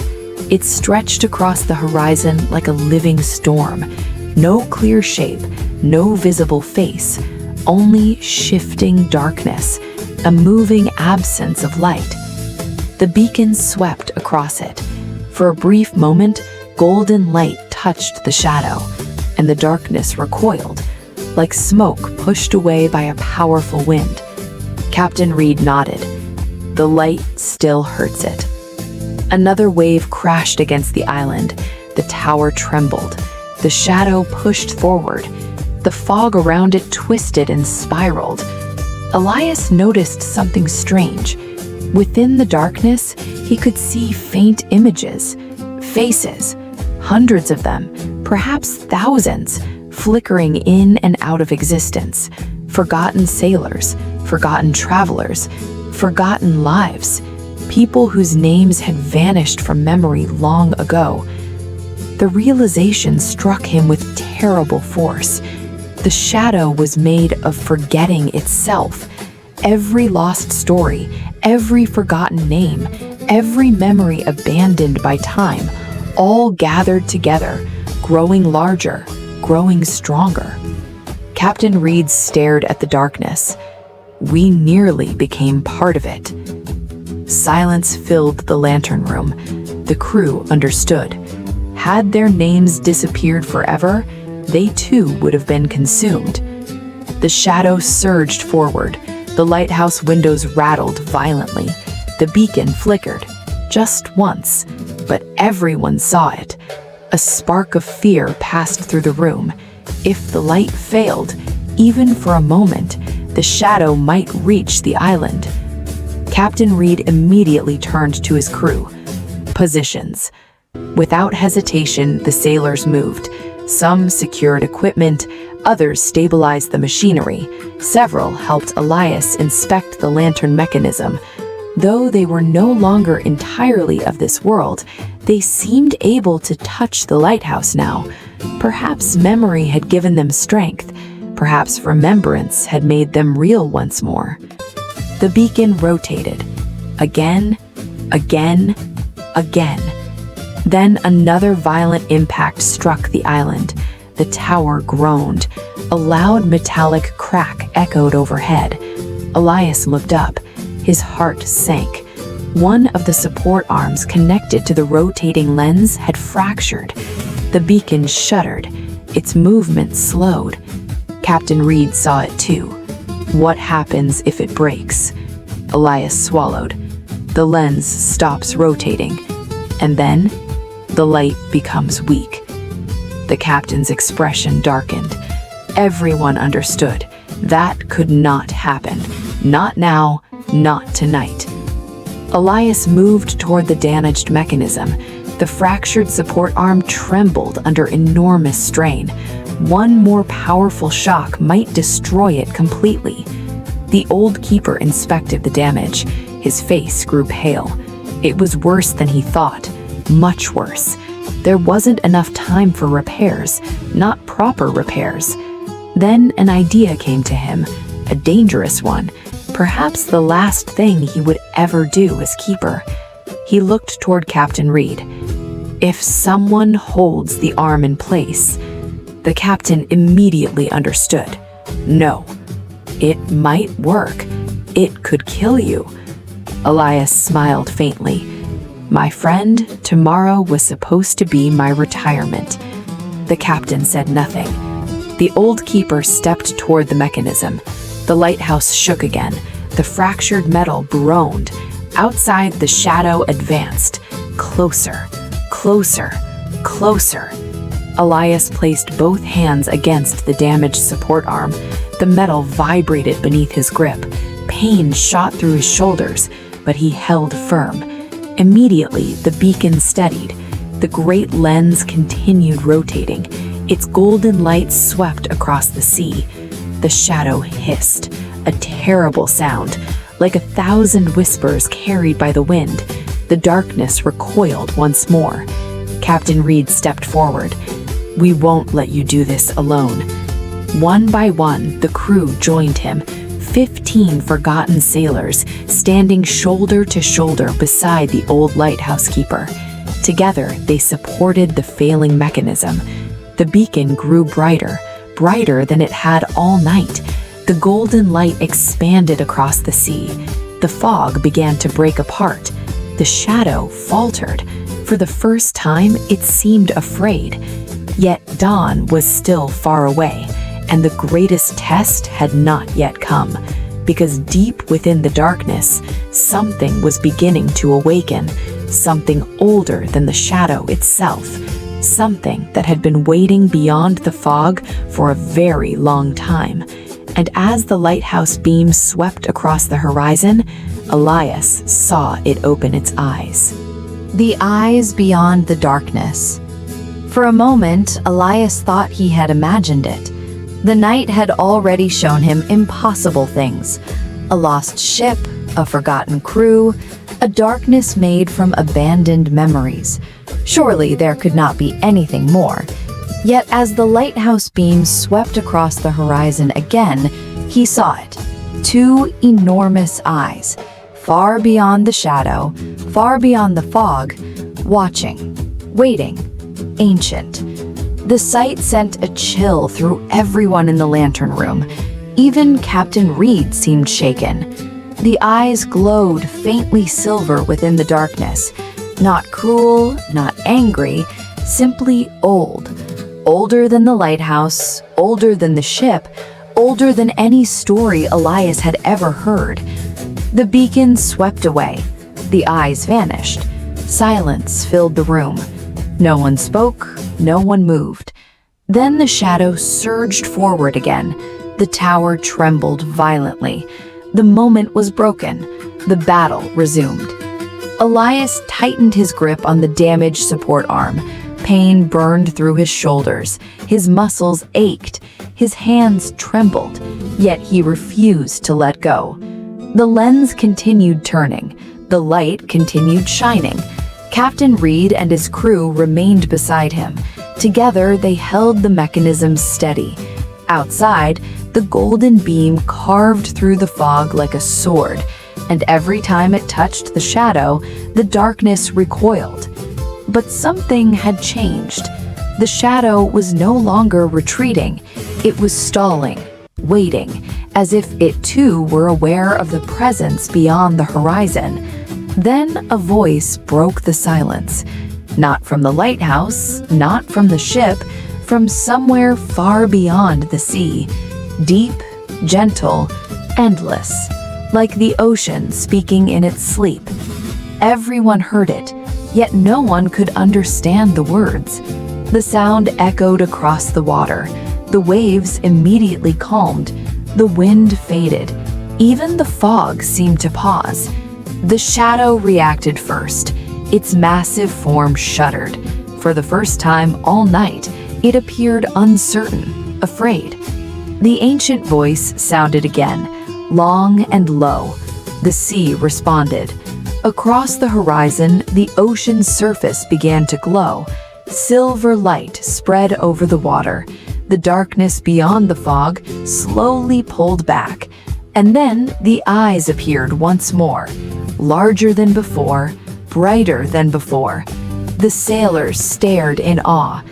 It stretched across the horizon like a living storm. No clear shape, no visible face, only shifting darkness, a moving absence of light. The beacon swept across it. For a brief moment, golden light touched the shadow, and the darkness recoiled, like smoke pushed away by a powerful wind. Captain Reed nodded. The light still hurts it. Another wave crashed against the island. The tower trembled. The shadow pushed forward. The fog around it twisted and spiraled. Elias noticed something strange. Within the darkness, he could see faint images, faces, hundreds of them, perhaps thousands, flickering in and out of existence. Forgotten sailors, forgotten travelers, forgotten lives, people whose names had vanished from memory long ago. The realization struck him with terrible force. The shadow was made of forgetting itself. Every lost story, every forgotten name, every memory abandoned by time, all gathered together, growing larger, growing stronger. Captain Reed stared at the darkness. We nearly became part of it. Silence filled the lantern room. The crew understood. Had their names disappeared forever, they too would have been consumed. The shadow surged forward. The lighthouse windows rattled violently. The beacon flickered, just once, but everyone saw it. A spark of fear passed through the room. If the light failed, even for a moment, the shadow might reach the island. Captain Reed immediately turned to his crew. Positions. Without hesitation, the sailors moved. Some secured equipment, others stabilized the machinery. Several helped Elias inspect the lantern mechanism. Though they were no longer entirely of this world, they seemed able to touch the lighthouse now. Perhaps memory had given them strength. Perhaps remembrance had made them real once more. The beacon rotated. Again, again, again. Then another violent impact struck the island. The tower groaned. A loud metallic crack echoed overhead. Elias looked up. His heart sank. One of the support arms connected to the rotating lens had fractured. The beacon shuddered. Its movement slowed. Captain Reed saw it too. What happens if it breaks? Elias swallowed. The lens stops rotating. And then, the light becomes weak. The captain's expression darkened. Everyone understood. That could not happen. Not now, not tonight. Elias moved toward the damaged mechanism. The fractured support arm trembled under enormous strain. One more powerful shock might destroy it completely. The old keeper inspected the damage. His face grew pale. It was worse than he thought. Much worse. There wasn't enough time for repairs, not proper repairs. Then an idea came to him, a dangerous one, perhaps the last thing he would ever do as keeper. He looked toward Captain Reed. If someone holds the arm in place, the captain immediately understood. No, it might work. It could kill you." Elias smiled faintly. "My friend, tomorrow was supposed to be my retirement." The captain said nothing. The old keeper stepped toward the mechanism. The lighthouse shook again. The fractured metal groaned. Outside, the shadow advanced. Closer, closer, closer. Elias placed both hands against the damaged support arm. The metal vibrated beneath his grip. Pain shot through his shoulders, but he held firm. Immediately, the beacon steadied. The great lens continued rotating. Its golden light swept across the sea. The shadow hissed, a terrible sound, like 1,000 whispers carried by the wind. The darkness recoiled once more. Captain Reed stepped forward. "We won't let you do this alone." One by one, the crew joined him. 15 forgotten sailors standing shoulder to shoulder beside the old lighthouse keeper. Together, they supported the failing mechanism. The beacon grew brighter, brighter than it had all night. The golden light expanded across the sea. The fog began to break apart. The shadow faltered. For the first time, it seemed afraid. Yet dawn was still far away, and the greatest test had not yet come, because deep within the darkness, something was beginning to awaken, something older than the shadow itself, something that had been waiting beyond the fog for a very long time. And as the lighthouse beam swept across the horizon, Elias saw it open its eyes. The eyes beyond the darkness. For a moment, Elias thought he had imagined it. The night had already shown him impossible things. A lost ship, a forgotten crew, a darkness made from abandoned memories. Surely there could not be anything more. Yet as the lighthouse beam swept across the horizon again, he saw it. 2 enormous eyes, far beyond the shadow, far beyond the fog, watching, waiting, ancient. The sight sent a chill through everyone in the lantern room. Even Captain Reed seemed shaken. The eyes glowed faintly silver within the darkness. Not cruel, not angry, simply old. Older than the lighthouse, older than the ship, older than any story Elias had ever heard. The beacon swept away. The eyes vanished. Silence filled the room. No one spoke, no one moved. Then the shadow surged forward again. The tower trembled violently. The moment was broken. The battle resumed. Elias tightened his grip on the damaged support arm. Pain burned through his shoulders. His muscles ached. His hands trembled. Yet he refused to let go. The lens continued turning. The light continued shining. Captain Reed and his crew remained beside him. Together, they held the mechanism steady. Outside, the golden beam carved through the fog like a sword, and every time it touched the shadow, the darkness recoiled. But something had changed. The shadow was no longer retreating. It was stalling, waiting, as if it too were aware of the presence beyond the horizon. Then a voice broke the silence. Not from the lighthouse, not from the ship, from somewhere far beyond the sea. Deep, gentle, endless, like the ocean speaking in its sleep. Everyone heard it, yet no one could understand the words. The sound echoed across the water. The waves immediately calmed. The wind faded. Even the fog seemed to pause. The shadow reacted first. Its massive form shuddered. For the first time all night, it appeared uncertain, afraid. The ancient voice sounded again, long and low. The sea responded. Across the horizon, the ocean's surface began to glow. Silver light spread over the water. The darkness beyond the fog slowly pulled back. And then the eyes appeared once more, larger than before, brighter than before. The sailors stared in awe.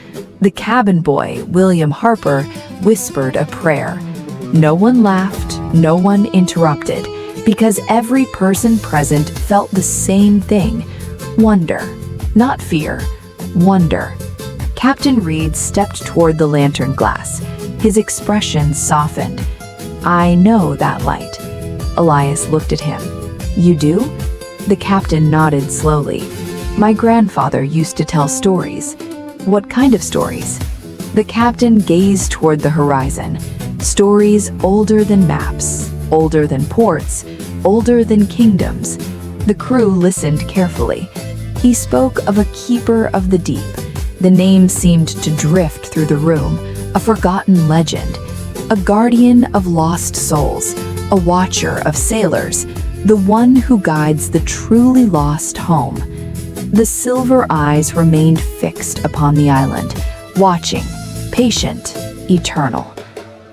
The cabin boy, William Harper, whispered a prayer. No one laughed, no one interrupted. because every person present felt the same thing: wonder. Not fear, wonder. Captain Reed stepped toward the lantern glass. His expression softened. "I know that light." Elias looked at him. "You do?" The captain nodded slowly. "My grandfather used to tell stories." "What kind of stories?" The captain gazed toward the horizon. "Stories older than maps, older than ports, older than kingdoms." The crew listened carefully. He spoke of a keeper of the deep. The name seemed to drift through the room, a forgotten legend, a guardian of lost souls, a watcher of sailors, the one who guides the truly lost home. The silver eyes remained fixed upon the island, watching, patient, eternal.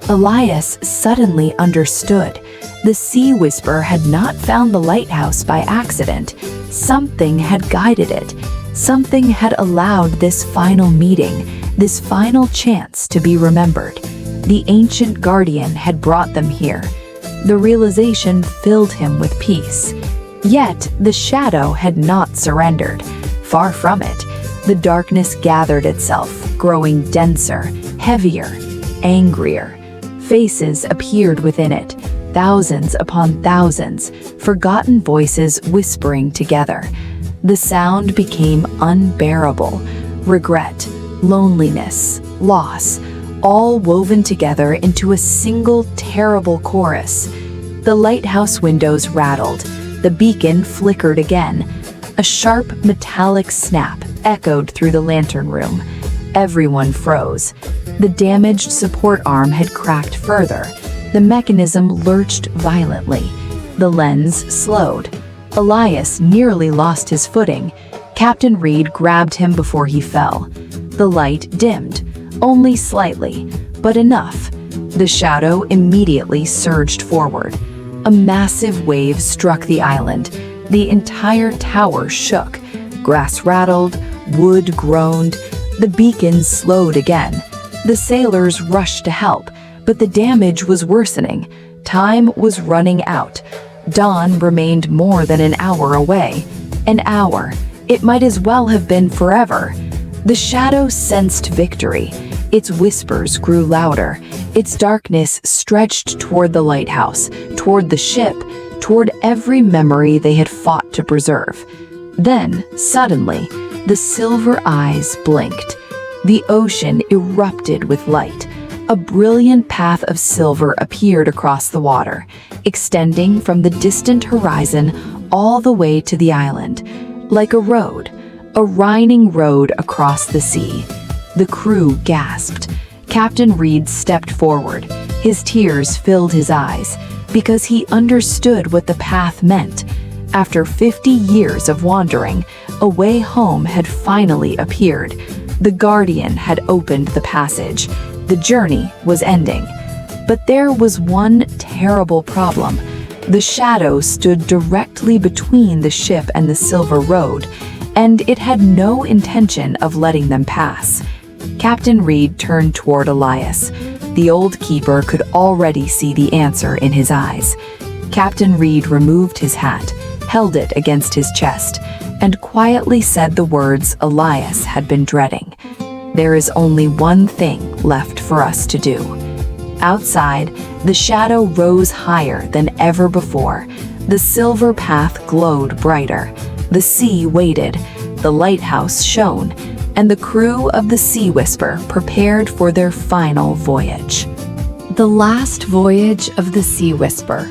Elias suddenly understood. The sea whisper had not found the lighthouse by accident. Something had guided it. Something had allowed this final meeting, this final chance to be remembered. The ancient guardian had brought them here. The realization filled him with peace. Yet the shadow had not surrendered. Far from it. The darkness gathered itself, growing denser, heavier, angrier. Faces appeared within it, thousands upon thousands, forgotten voices whispering together. The sound became unbearable. Regret, loneliness, loss, all woven together into a single terrible chorus. The lighthouse windows rattled. The beacon flickered again. A sharp metallic snap echoed through the lantern room. Everyone froze. The damaged support arm had cracked further. The mechanism lurched violently. The lens slowed. Elias nearly lost his footing. Captain Reed grabbed him before he fell. The light dimmed, only slightly, but enough. The shadow immediately surged forward. A massive wave struck the island. The entire tower shook. Grass rattled, wood groaned. The beacon slowed again. The sailors rushed to help, but the damage was worsening. Time was running out. Dawn remained more than an hour away. An hour. It might as well have been forever. The shadow sensed victory. Its whispers grew louder. Its darkness stretched toward the lighthouse, toward the ship, toward every memory they had fought to preserve. Then, suddenly, the silver eyes blinked. The ocean erupted with light. A brilliant path of silver appeared across the water, extending from the distant horizon all the way to the island, like a road, a winding road across the sea. The crew gasped. Captain Reed stepped forward. His tears filled his eyes, because he understood what the path meant. After 50 years of wandering, a way home had finally appeared. The guardian had opened the passage. The journey was ending. But there was one terrible problem. The shadow stood directly between the ship and the silver road, and it had no intention of letting them pass. Captain Reed turned toward Elias. The old keeper could already see the answer in his eyes. Captain Reed removed his hat, held it against his chest, and quietly said the words Elias had been dreading. "There is only one thing left for us to do." Outside, the shadow rose higher than ever before. The silver path glowed brighter. The sea waited. The lighthouse shone. And the crew of the Sea Whisper prepared for their final voyage. The last voyage of the Sea Whisper.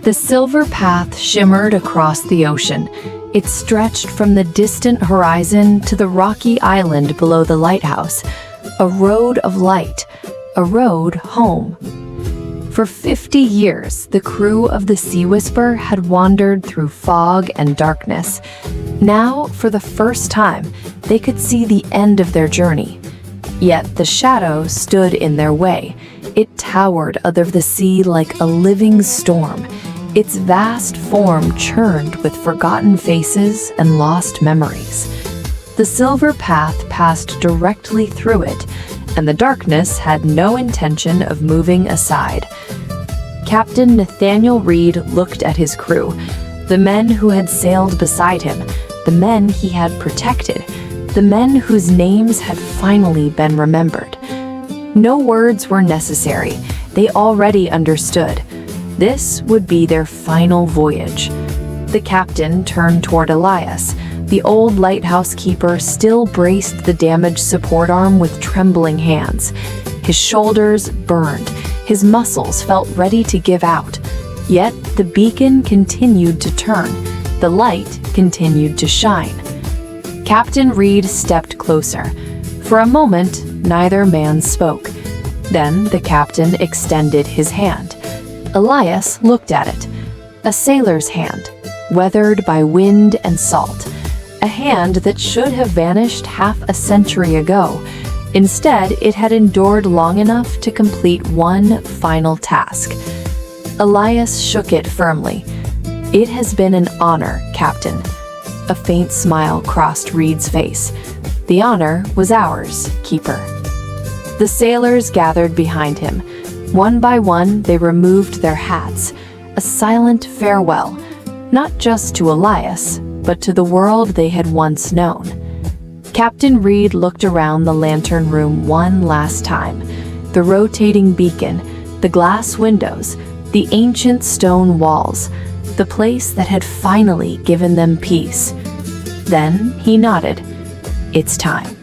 The silver path shimmered across the ocean. It stretched from the distant horizon to the rocky island below the lighthouse, a road of light, a road home. For 50 years, the crew of the Sea Whisper had wandered through fog and darkness. Now, for the first time, they could see the end of their journey. Yet the shadow stood in their way. It towered above the sea like a living storm. Its vast form churned with forgotten faces and lost memories. The silver path passed directly through it, and the darkness had no intention of moving aside. Captain Nathaniel Reed looked at his crew, the men who had sailed beside him, the men he had protected, the men whose names had finally been remembered. No words were necessary. They already understood. This would be their final voyage. The captain turned toward Elias. The old lighthouse keeper still braced the damaged support arm with trembling hands. His shoulders burned. His muscles felt ready to give out. Yet the beacon continued to turn. The light continued to shine. Captain Reed stepped closer. For a moment, neither man spoke. Then the captain extended his hand. Elias looked at it. A sailor's hand, weathered by wind and salt. A hand that should have vanished half a century ago. Instead, it had endured long enough to complete one final task. Elias shook it firmly. "It has been an honor, Captain." A faint smile crossed Reed's face. "The honor was ours, Keeper." The sailors gathered behind him. One by one, they removed their hats. A silent farewell, not just to Elias, but to the world they had once known. Captain Reed looked around the lantern room one last time. The rotating beacon, the glass windows, the ancient stone walls, the place that had finally given them peace. Then he nodded. "It's time."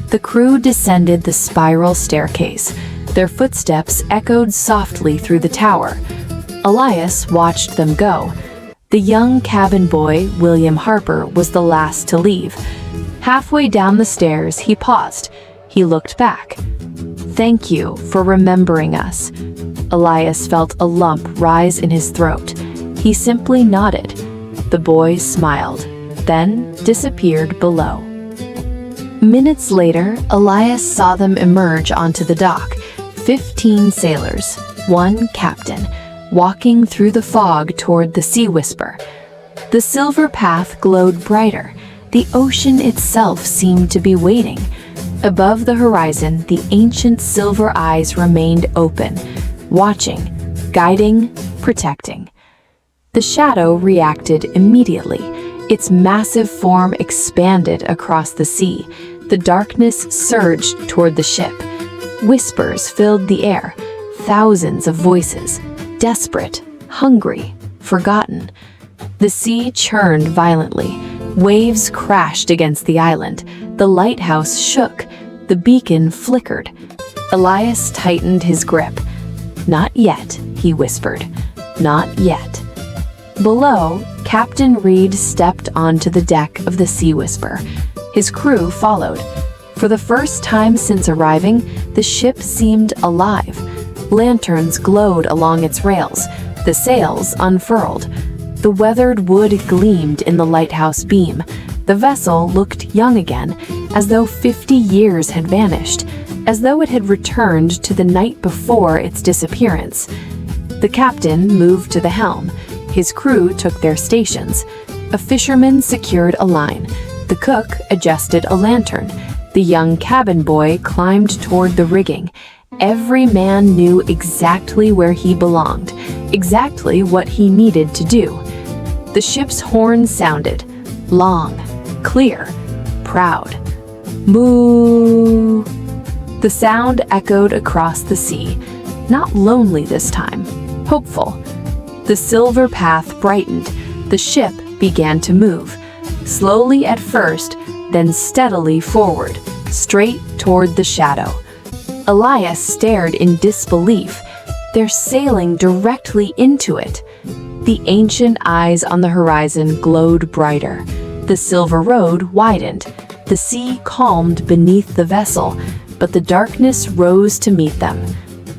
The crew descended the spiral staircase. Their footsteps echoed softly through the tower. Elias watched them go. The young cabin boy, William Harper, was the last to leave. Halfway down the stairs, he paused. He looked back. "Thank you for remembering us." Elias felt a lump rise in his throat. He simply nodded. The boy smiled, then disappeared below. Minutes later, Elias saw them emerge onto the dock. 15 sailors, one captain, walking through the fog toward the Sea Whisper. The silver path glowed brighter. The ocean itself seemed to be waiting. Above the horizon, the ancient silver eyes remained open, watching, guiding, protecting. The shadow reacted immediately. Its massive form expanded across the sea. The darkness surged toward the ship. Whispers filled the air, thousands of voices, desperate, hungry, forgotten. The sea churned violently. Waves crashed against the island. The lighthouse shook. The beacon flickered. Elias tightened his grip. "Not yet," he whispered. "Not yet." Below, Captain Reed stepped onto the deck of the Sea Whisper. His crew followed. For the first time since arriving, the ship seemed alive. Lanterns glowed along its rails. The sails unfurled. The weathered wood gleamed in the lighthouse beam. The vessel looked young again, as though 50 years had vanished, as though it had returned to the night before its disappearance. The captain moved to the helm. His crew took their stations. A fisherman secured a line. The cook adjusted a lantern. The young cabin boy climbed toward the rigging. Every man knew exactly where he belonged, exactly what he needed to do. The ship's horn sounded, long, clear, proud. Moo! The sound echoed across the sea, not lonely this time, hopeful. The silver path brightened. The ship began to move, slowly at first, then steadily forward, straight toward the shadow. Elias stared in disbelief. They're sailing directly into it. The ancient eyes on the horizon glowed brighter. The silver road widened. The sea calmed beneath the vessel, but the darkness rose to meet them.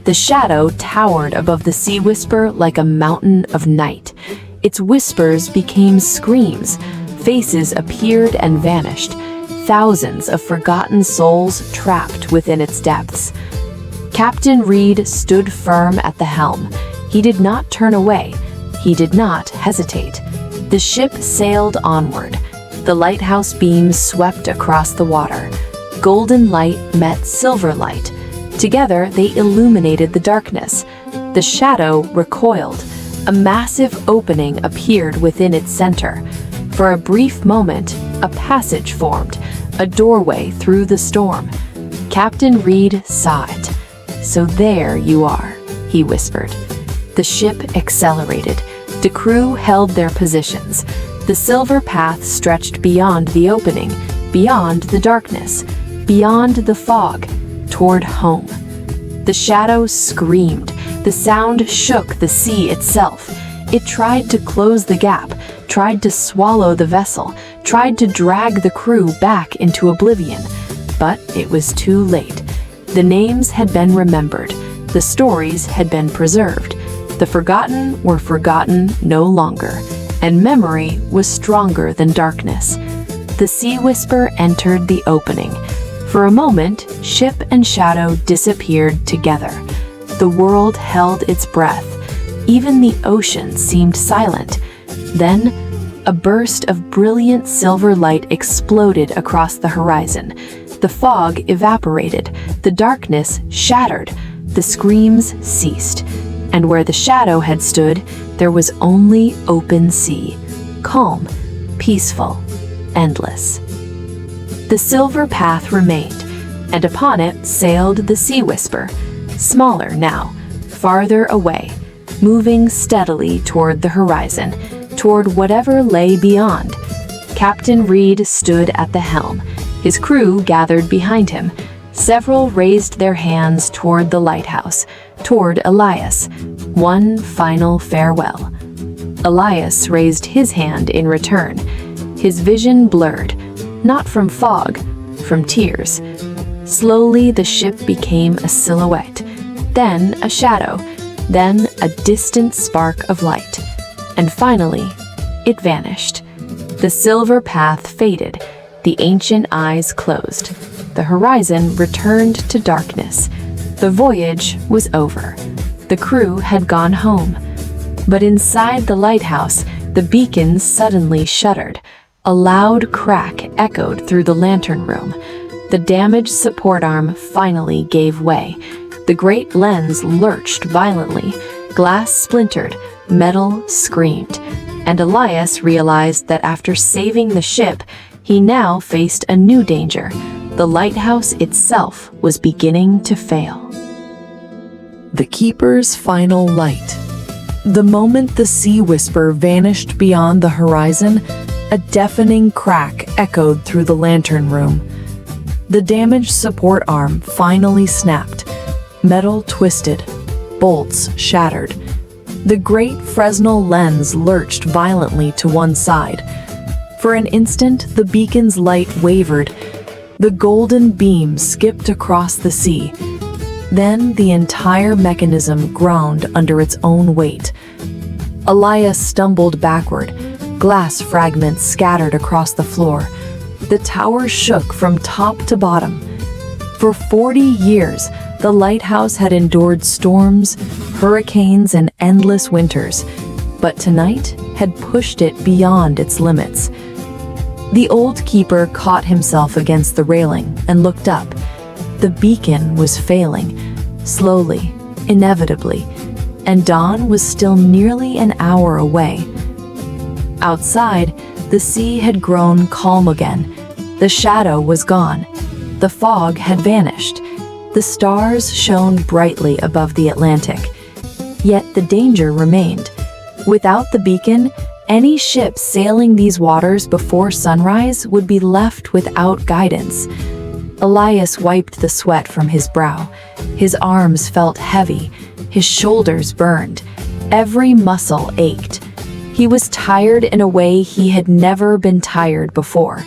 The shadow towered above the Sea Whisper like a mountain of night. Its whispers became screams. Faces appeared and vanished. Thousands of forgotten souls trapped within its depths. Captain Reed stood firm at the helm. He did not turn away. He did not hesitate. The ship sailed onward. The lighthouse beams swept across the water. Golden light met silver light. Together, they illuminated the darkness. The shadow recoiled. A massive opening appeared within its center. For a brief moment, a passage formed, a doorway through the storm. Captain Reed saw it. "So there you are," he whispered. The ship accelerated. The crew held their positions. The silver path stretched beyond the opening, beyond the darkness, beyond the fog, toward home. The shadow screamed. The sound shook the sea itself. It tried to close the gap, tried to swallow the vessel, tried to drag the crew back into oblivion. But it was too late. The names had been remembered. The stories had been preserved. The forgotten were forgotten no longer, and memory was stronger than darkness. The Sea Whisper entered the opening. For a moment, ship and shadow disappeared together. The world held its breath. Even the ocean seemed silent. Then, a burst of brilliant silver light exploded across the horizon. The fog evaporated. The darkness shattered. The screams ceased. And where the shadow had stood, there was only open sea. Calm, peaceful, endless. The silver path remained, and upon it sailed the Sea Whisper, smaller now, farther away, moving steadily toward the horizon, toward whatever lay beyond. Captain Reed stood at the helm. His crew gathered behind him. Several raised their hands toward the lighthouse, toward Elias. One final farewell. Elias raised his hand in return. His vision blurred, not from fog, from tears. Slowly the ship became a silhouette, then a shadow, then a distant spark of light. And finally, it vanished. The silver path faded. The ancient eyes closed. The horizon returned to darkness. The voyage was over. The crew had gone home. But inside the lighthouse, the beacons suddenly shuddered. A loud crack echoed through the lantern room. The damaged support arm finally gave way. The great lens lurched violently. Glass splintered. Metal screamed. And Elias realized that after saving the ship, he now faced a new danger. The lighthouse itself was beginning to fail. The Keeper's final light. The moment the Sea Whisper vanished beyond the horizon, a deafening crack echoed through the lantern room. The damaged support arm finally snapped. Metal twisted. Bolts shattered. The great Fresnel lens lurched violently to one side. For an instant, the beacon's light wavered. The golden beam skipped across the sea. Then the entire mechanism groaned under its own weight. Elias stumbled backward. Glass fragments scattered across the floor. The tower shook from top to bottom. For 40 years, the lighthouse had endured storms, hurricanes, and endless winters, but tonight had pushed it beyond its limits. The old keeper caught himself against the railing and looked up. The beacon was failing, slowly, inevitably, and dawn was still nearly an hour away. Outside, the sea had grown calm again. The shadow was gone. The fog had vanished. The stars shone brightly above the Atlantic. Yet the danger remained. Without the beacon, any ship sailing these waters before sunrise would be left without guidance. Elias wiped the sweat from his brow. His arms felt heavy. His shoulders burned. Every muscle ached. He was tired in a way he had never been tired before.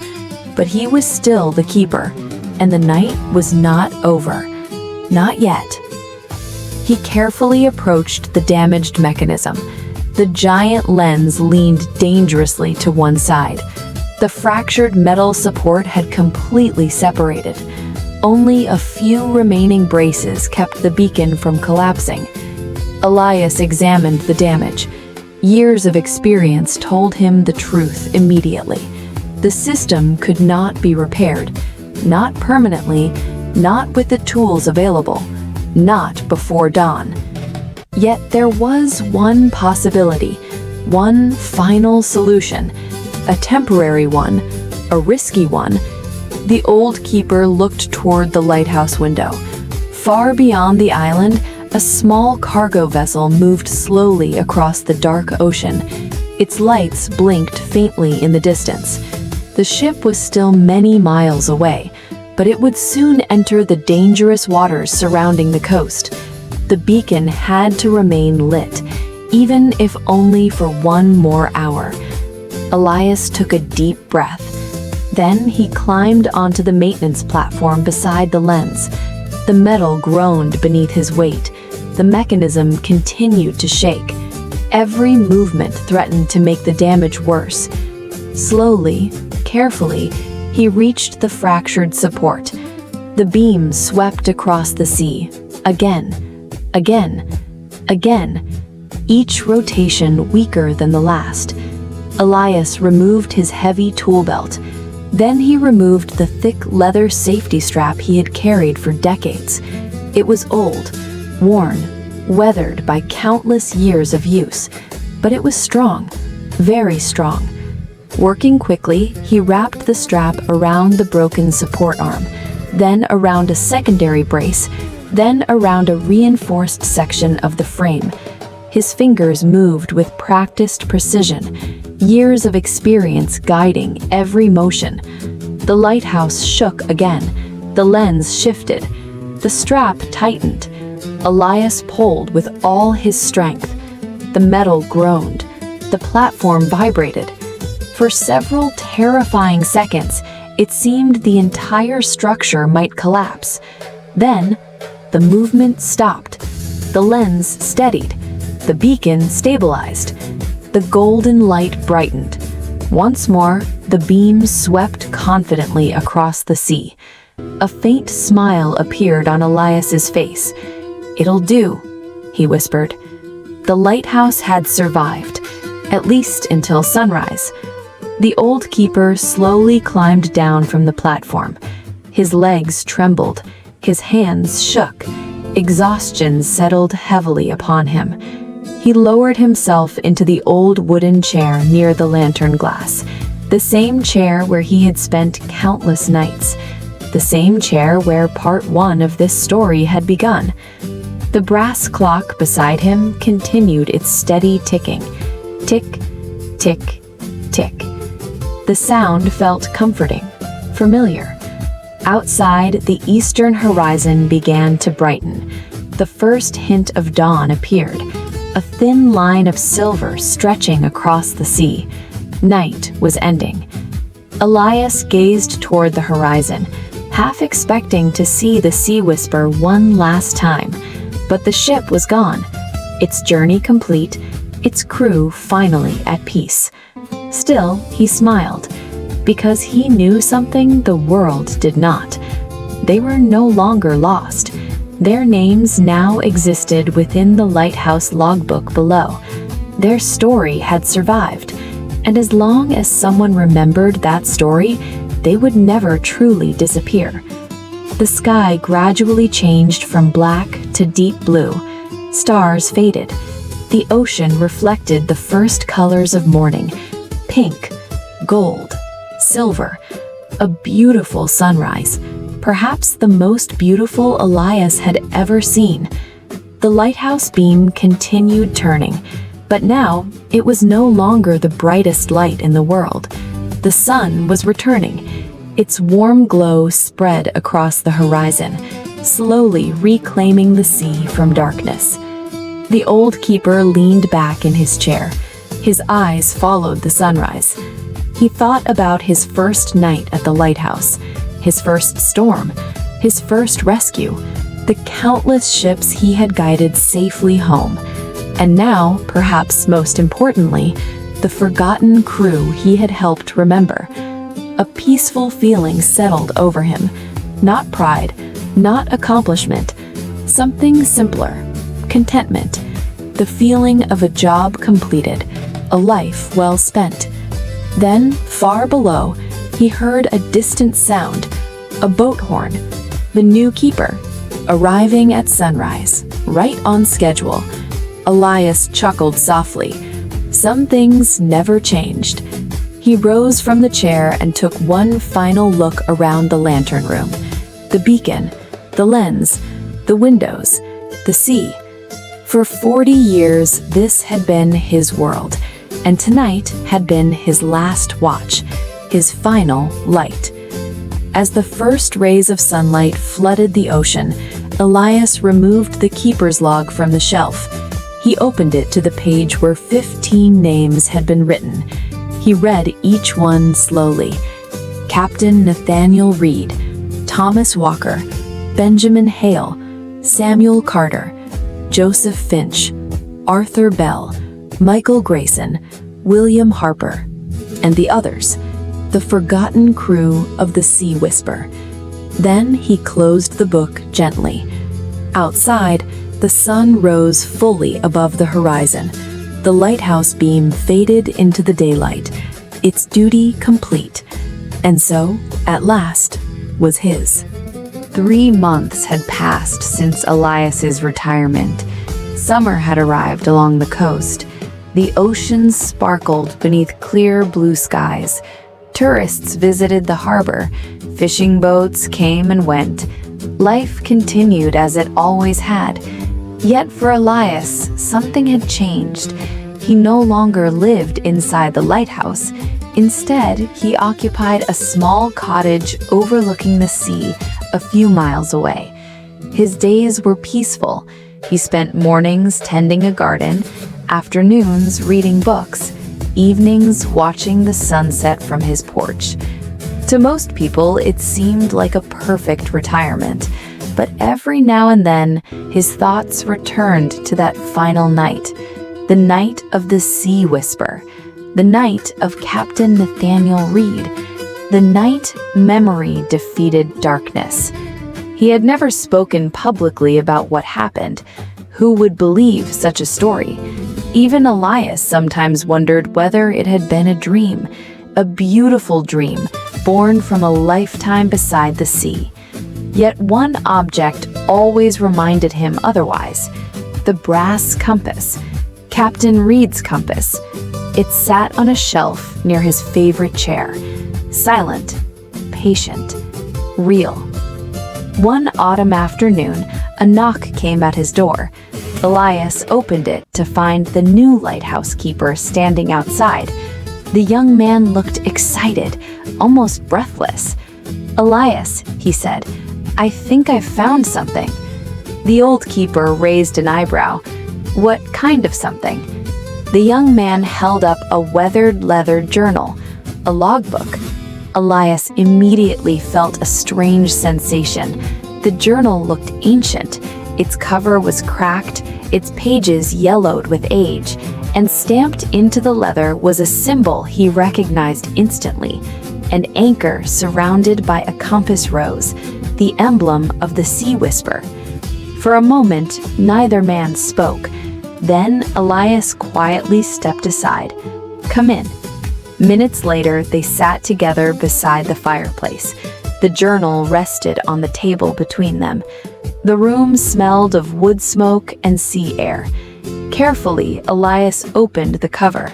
But he was still the keeper, and the night was not over. Not yet. He carefully approached the damaged mechanism. The giant lens leaned dangerously to one side. The fractured metal support had completely separated. Only a few remaining braces kept the beacon from collapsing. Elias examined the damage. Years of experience told him the truth immediately. The system could not be repaired, not permanently, not with the tools available, not before dawn. Yet there was one possibility, one final solution, a temporary one, a risky one. The old keeper looked toward the lighthouse window. Far beyond the island, a small cargo vessel moved slowly across the dark ocean. Its lights blinked faintly in the distance. The ship was still many miles away, but it would soon enter the dangerous waters surrounding the coast. The beacon had to remain lit, even if only for one more hour. Elias took a deep breath. Then he climbed onto the maintenance platform beside the lens. The metal groaned beneath his weight. The mechanism continued to shake. Every movement threatened to make the damage worse. Slowly, carefully, he reached the fractured support. The beam swept across the sea. Again, again, again, each rotation weaker than the last. Elias removed his heavy tool belt. Then he removed the thick leather safety strap he had carried for decades. It was old, worn, weathered by countless years of use, but it was strong, very strong. Working quickly, he wrapped the strap around the broken support arm, then around a secondary brace, then around a reinforced section of the frame. His fingers moved with practiced precision, years of experience guiding every motion. The lighthouse shook again. The lens shifted. The strap tightened. Elias pulled with all his strength. The metal groaned. The platform vibrated. For several terrifying seconds, it seemed the entire structure might collapse. Then, the movement stopped. The lens steadied. The beacon stabilized. The golden light brightened. Once more, the beam swept confidently across the sea. A faint smile appeared on Elias's face. "It'll do," he whispered. The lighthouse had survived, at least until sunrise. The old keeper slowly climbed down from the platform. His legs trembled. His hands shook. Exhaustion settled heavily upon him. He lowered himself into the old wooden chair near the lantern glass, the same chair where he had spent countless nights, the same chair where part one of this story had begun. The brass clock beside him continued its steady ticking. Tick, tick, tick. The sound felt comforting, familiar. Outside, the eastern horizon began to brighten. The first hint of dawn appeared, a thin line of silver stretching across the sea. Night was ending. Elias gazed toward the horizon, half expecting to see the Sea Whisper one last time. But the ship was gone, its journey complete, its crew finally at peace. Still, he smiled, because he knew something the world did not. They were no longer lost. Their names now existed within the lighthouse logbook below. Their story had survived, and as long as someone remembered that story, they would never truly disappear. The sky gradually changed from black to deep blue. Stars faded. The ocean reflected the first colors of morning: pink, gold, silver. A beautiful sunrise, perhaps the most beautiful Elias had ever seen. The lighthouse beam continued turning, but now it was no longer the brightest light in the world. The sun was returning. Its warm glow spread across the horizon, slowly reclaiming the sea from darkness. The old keeper leaned back in his chair. His eyes followed the sunrise. He thought about his first night at the lighthouse, his first storm, his first rescue, the countless ships he had guided safely home. And now, perhaps most importantly, the forgotten crew he had helped remember. A peaceful feeling settled over him. Not pride, not accomplishment. Something simpler. Contentment. The feeling of a job completed, a life well spent. Then, far below, he heard a distant sound. A boat horn. The new keeper, arriving at sunrise, right on schedule. Elias chuckled softly. Some things never changed. He rose from the chair and took one final look around the lantern room. The beacon, the lens, the windows, the sea. For 40 years, this had been his world, and tonight had been his last watch, his final light. As the first rays of sunlight flooded the ocean, Elias removed the keeper's log from the shelf. He opened it to the page where 15 names had been written. He read each one slowly. Captain Nathaniel Reed, Thomas Walker, Benjamin Hale, Samuel Carter, Joseph Finch, Arthur Bell, Michael Grayson, William Harper, and the others, the forgotten crew of the Sea Whisper. Then he closed the book gently. Outside, the sun rose fully above the horizon. The lighthouse beam faded into the daylight, its duty complete. And so, at last, was his. 3 months had passed since Elias's retirement. Summer had arrived along the coast. The oceans sparkled beneath clear blue skies. Tourists visited the harbor. Fishing boats came and went. Life continued as it always had. Yet for Elias, something had changed. He no longer lived inside the lighthouse. Instead, he occupied a small cottage overlooking the sea a few miles away. His days were peaceful. He spent mornings tending a garden, afternoons reading books, evenings watching the sunset from his porch. To most people, it seemed like a perfect retirement, but every now and then, his thoughts returned to that final night, the night of the Sea Whisper, the night of Captain Nathaniel Reed, the night memory defeated darkness. He had never spoken publicly about what happened. Who would believe such a story? Even Elias sometimes wondered whether it had been a dream, a beautiful dream, born from a lifetime beside the sea. Yet one object always reminded him otherwise: the brass compass, Captain Reed's compass. It sat on a shelf near his favorite chair, silent, patient, real. One autumn afternoon, a knock came at his door. Elias opened it to find the new lighthouse keeper standing outside. The young man looked excited, almost breathless. "Elias," he said, "I think I've found something." The old keeper raised an eyebrow. "What kind of something?" The young man held up a weathered leather journal, a logbook. Elias immediately felt a strange sensation. The journal looked ancient. Its cover was cracked, its pages yellowed with age, and stamped into the leather was a symbol he recognized instantly: an anchor surrounded by a compass rose, the emblem of the Sea Whisper. For a moment, neither man spoke. Then Elias quietly stepped aside. "Come in." Minutes later, they sat together beside the fireplace. The journal rested on the table between them. The room smelled of wood smoke and sea air. Carefully, Elias opened the cover.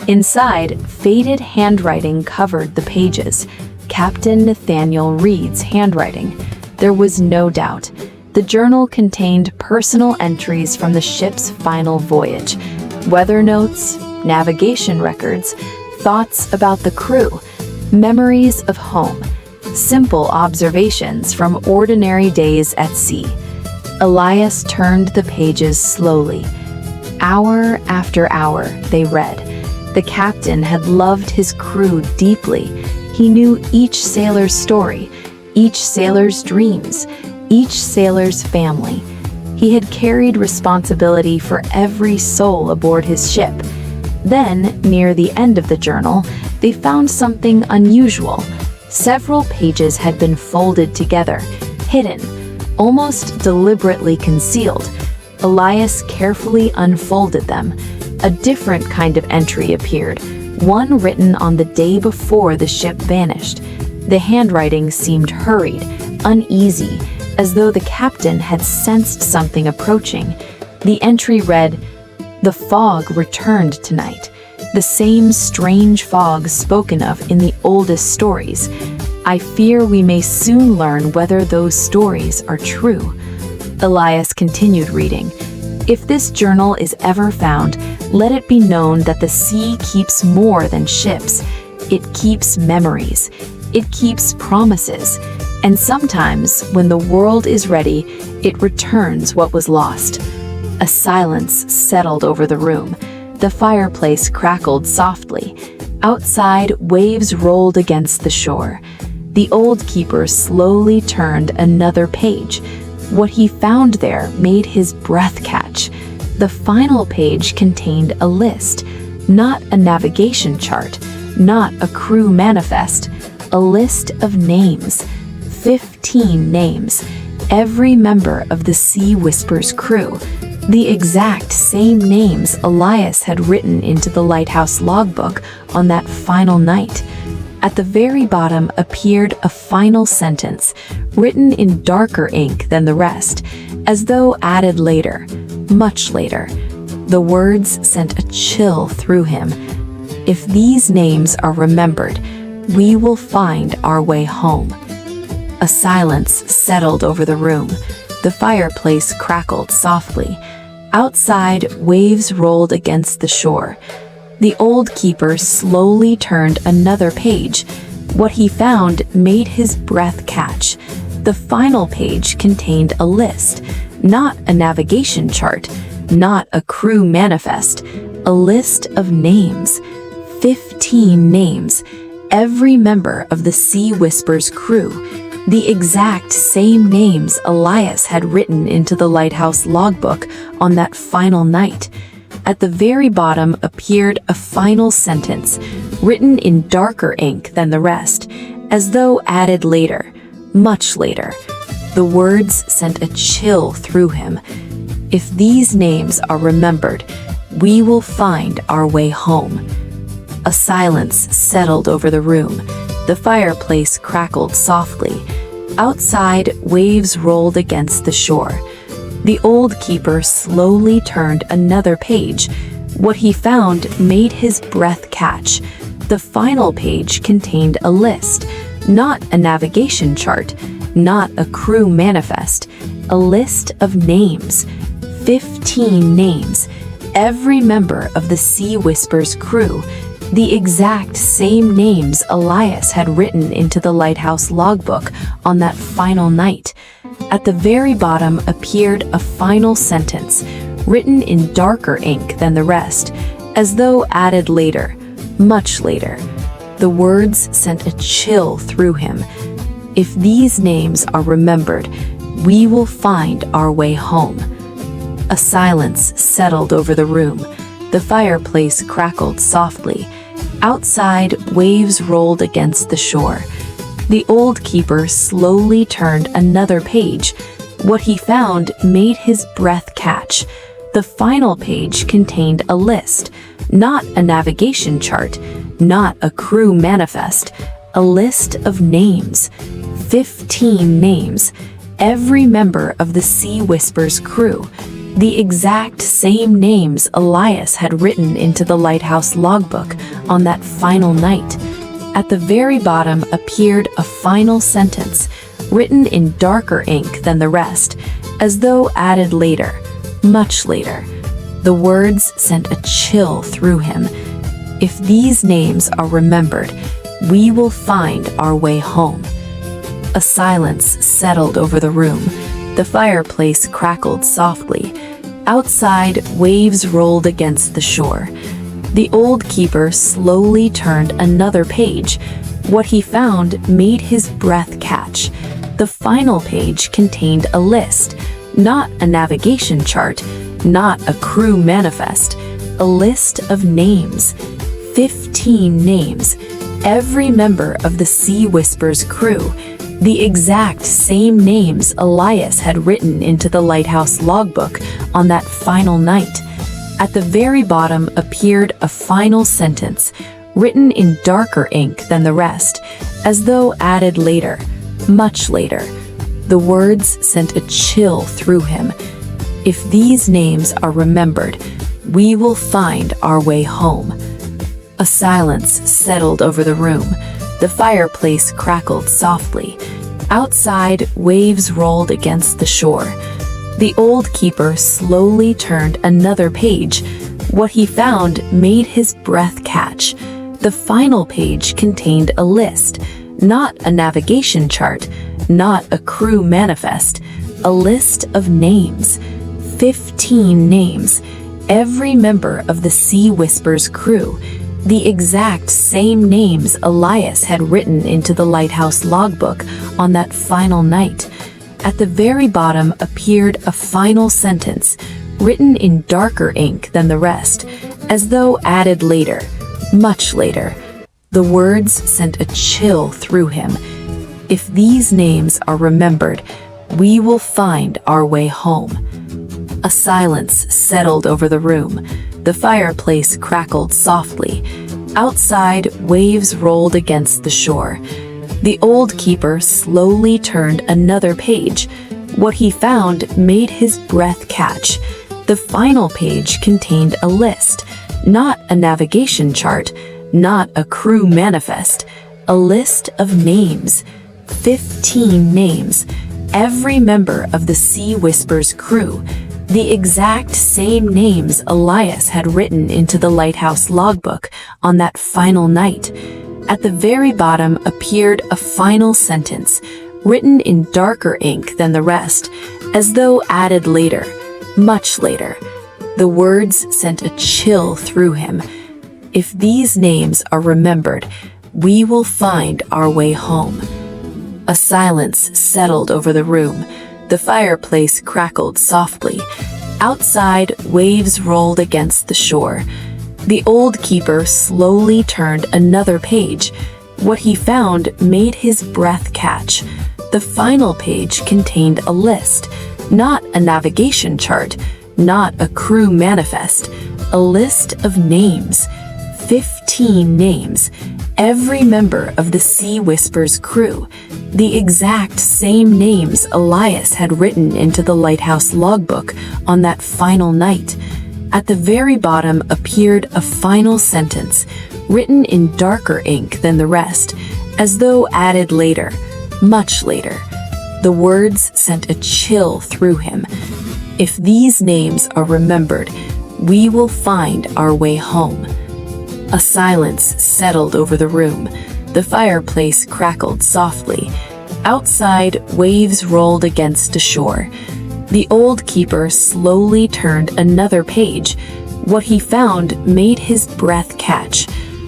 Inside, faded handwriting covered the pages. Captain Nathaniel Reed's handwriting. There was no doubt. The journal contained personal entries from the ship's final voyage, weather notes, navigation records, thoughts about the crew, memories of home, simple observations from ordinary days at sea. Elias turned the pages slowly. Hour after hour, they read. The captain had loved his crew deeply. He knew each sailor's story, each sailor's dreams, each sailor's family. He had carried responsibility for every soul aboard his ship. Then, near the end of the journal, they found something unusual. Several pages had been folded together, hidden, almost deliberately concealed. Elias carefully unfolded them. A different kind of entry appeared, one written on the day before the ship vanished. The handwriting seemed hurried, uneasy, as though the captain had sensed something approaching. The entry read, The fog returned tonight, the same strange fog spoken of in the oldest stories. I fear we may soon learn whether those stories are true. Elias continued reading. If this journal is ever found, let it be known that the sea keeps more than ships. It keeps memories. It keeps promises. And sometimes, when the world is ready, it returns what was lost. A silence settled over the room. The fireplace crackled softly. Outside, waves rolled against the shore. The old keeper slowly turned another page. What he found there made his breath catch. The final page contained a list, not a navigation chart, not a crew manifest, a list of names. 15 names, every member of the Sea Whisper's crew, the exact same names Elias had written into the Lighthouse logbook on that final night. At the very bottom appeared a final sentence, written in darker ink than the rest, as though added later, much later. The words sent a chill through him. If these names are remembered, we will find our way home. A silence settled over the room. The fireplace crackled softly. Outside, waves rolled against the shore. The old keeper slowly turned another page. What he found made his breath catch. The final page contained a list, not a navigation chart, not a crew manifest, a list of names. 15 names, every member of the Sea Whisper's crew, the exact same names Elias had written into the Lighthouse logbook on that final night. At the very bottom appeared a final sentence, written in darker ink than the rest, as though added later, much later. The words sent a chill through him. If these names are remembered, we will find our way home. A silence settled over the room. The fireplace crackled softly. Outside, waves rolled against the shore. The old keeper slowly turned another page. What he found made his breath catch. The final page contained a list, not a navigation chart, not a crew manifest, a list of names. 15 names, every member of the Sea Whisper's crew, the exact same names Elias had written into the Lighthouse logbook on that final night. At the very bottom appeared a final sentence, written in darker ink than the rest, as though added later, much later. The words sent a chill through him. If these names are remembered, we will find our way home. A silence settled over the room. The fireplace crackled softly. Outside, waves rolled against the shore. The old keeper slowly turned another page. What he found made his breath catch. The final page contained a list, not a navigation chart, not a crew manifest, a list of names. 15 names, every member of the Sea Whisper's crew, the exact same names Elias had written into the Lighthouse logbook on that final night. At the very bottom appeared a final sentence, written in darker ink than the rest, as though added later, much later. The words sent a chill through him. If these names are remembered, we will find our way home. A silence settled over the room. The fireplace crackled softly. Outside, waves rolled against the shore. The old keeper slowly turned another page. What he found made his breath catch. The final page contained a list, not a navigation chart, not a crew manifest, a list of names. 15 names, every member of the Sea Whisper's crew, the exact same names Elias had written into the Lighthouse logbook on that final night. At the very bottom appeared a final sentence, written in darker ink than the rest, as though added later, much later. The words sent a chill through him. If these names are remembered, we will find our way home. A silence settled over the room. The fireplace crackled softly. Outside, waves rolled against the shore. The old keeper slowly turned another page. What he found made his breath catch. The final page contained a list, not a navigation chart, not a crew manifest, a list of names. 15 names, every member of the Sea Whisper's crew, the exact same names Elias had written into the Lighthouse logbook on that final night. At the very bottom appeared a final sentence, written in darker ink than the rest, as though added later, much later. The words sent a chill through him. If these names are remembered, we will find our way home. A silence settled over the room. The fireplace crackled softly. Outside, waves rolled against the shore. The old keeper slowly turned another page. What he found made his breath catch. The final page contained a list, not a navigation chart, not a crew manifest, a list of names. 15 names, every member of the Sea Whisper's crew, the exact same names Elias had written into the Lighthouse logbook on that final night. At the very bottom appeared a final sentence, written in darker ink than the rest, as though added later, much later. The words sent a chill through him. If these names are remembered, we will find our way home. A silence settled over the room. The fireplace crackled softly. Outside, waves rolled against the shore. The old keeper slowly turned another page. What he found made his breath catch. The final page contained a list, not a navigation chart, not a crew manifest, a list of names. 15 names, every member of the Sea Whisper's crew, the exact same names Elias had written into the Lighthouse logbook on that final night. At the very bottom appeared a final sentence, written in darker ink than the rest, as though added later, much later. The words sent a chill through him. If these names are remembered, we will find our way home. A silence settled over the room. The fireplace crackled softly. Outside, waves rolled against the shore. The old keeper slowly turned another page. What he found made his breath catch.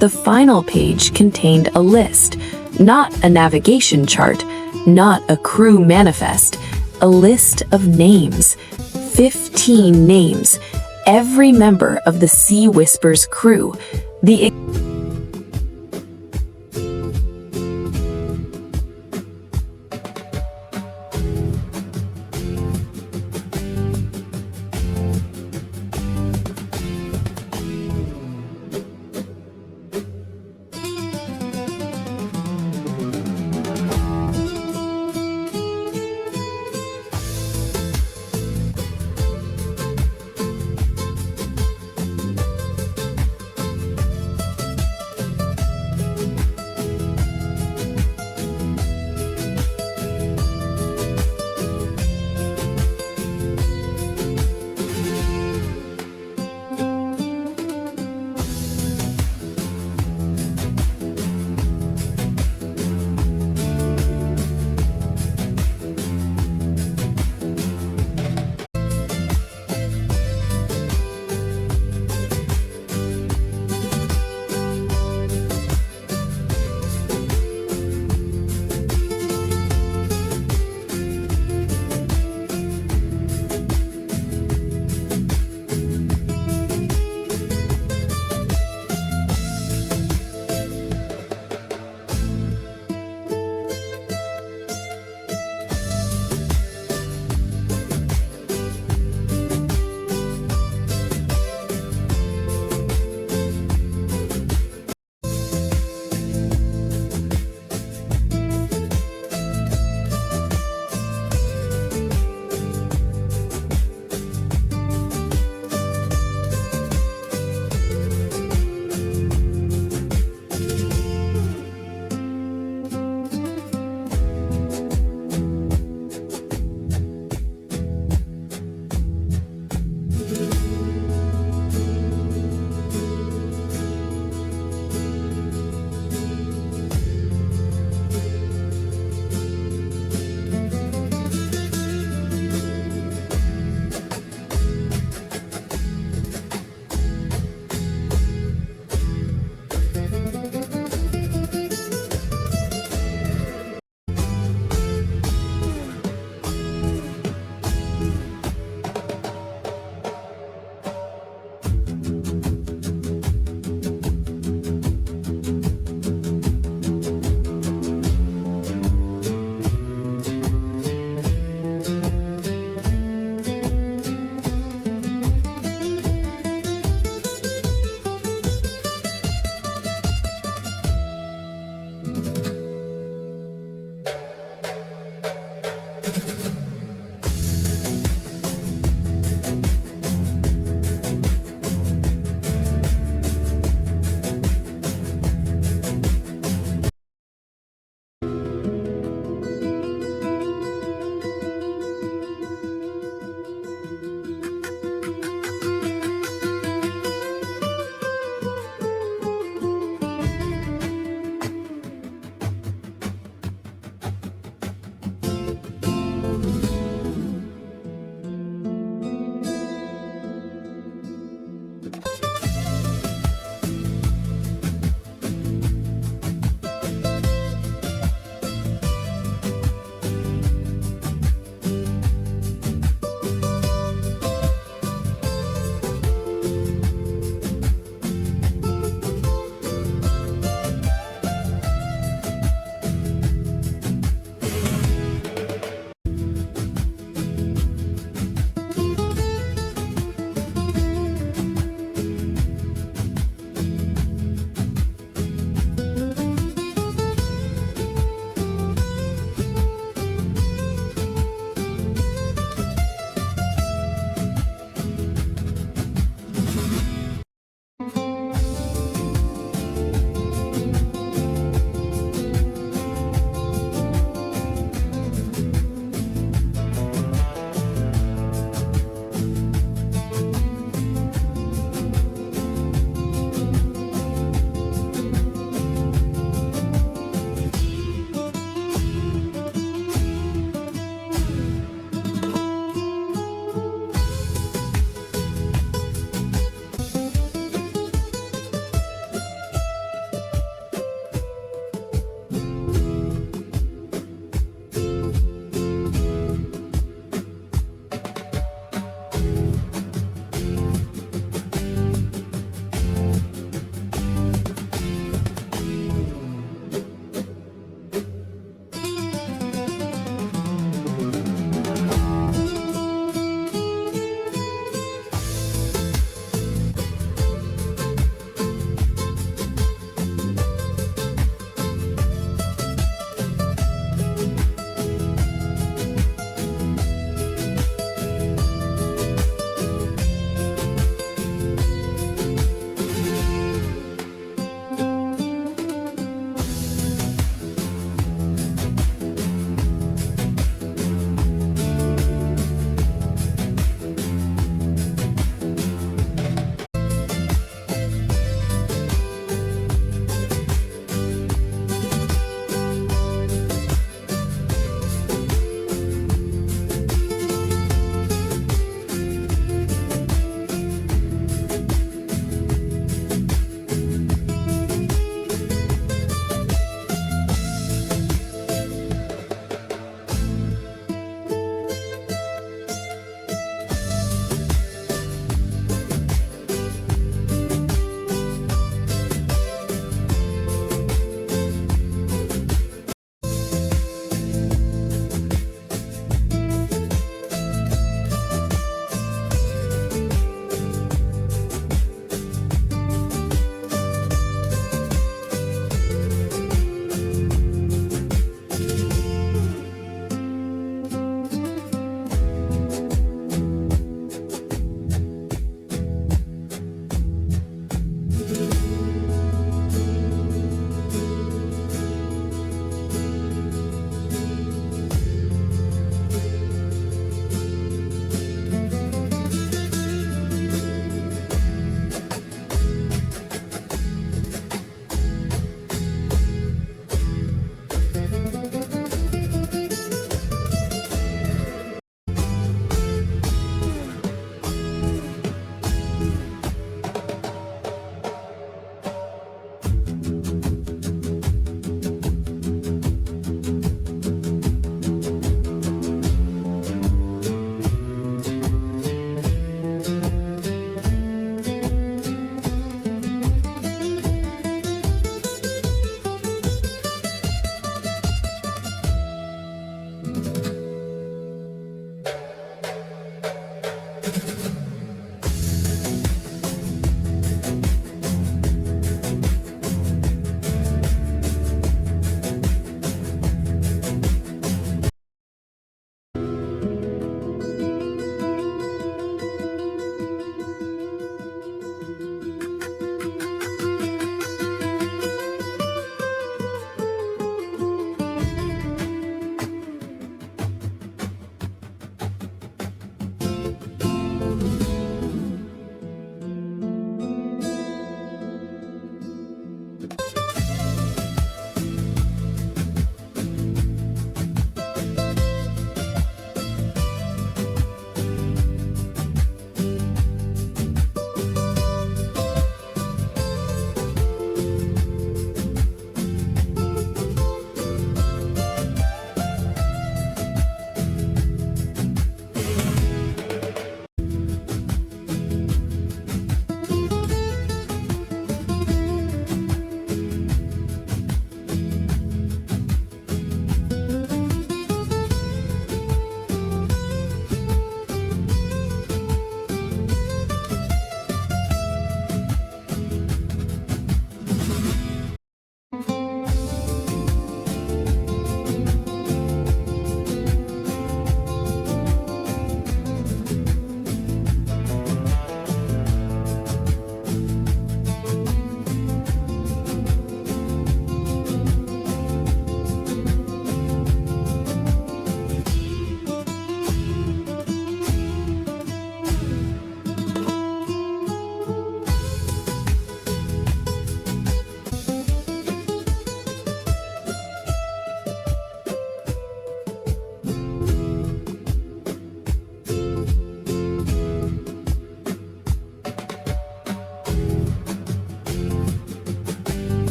The final page contained a list, not a navigation chart, not a crew manifest, a list of names. 15 names, every member of the Sea Whisper's crew, the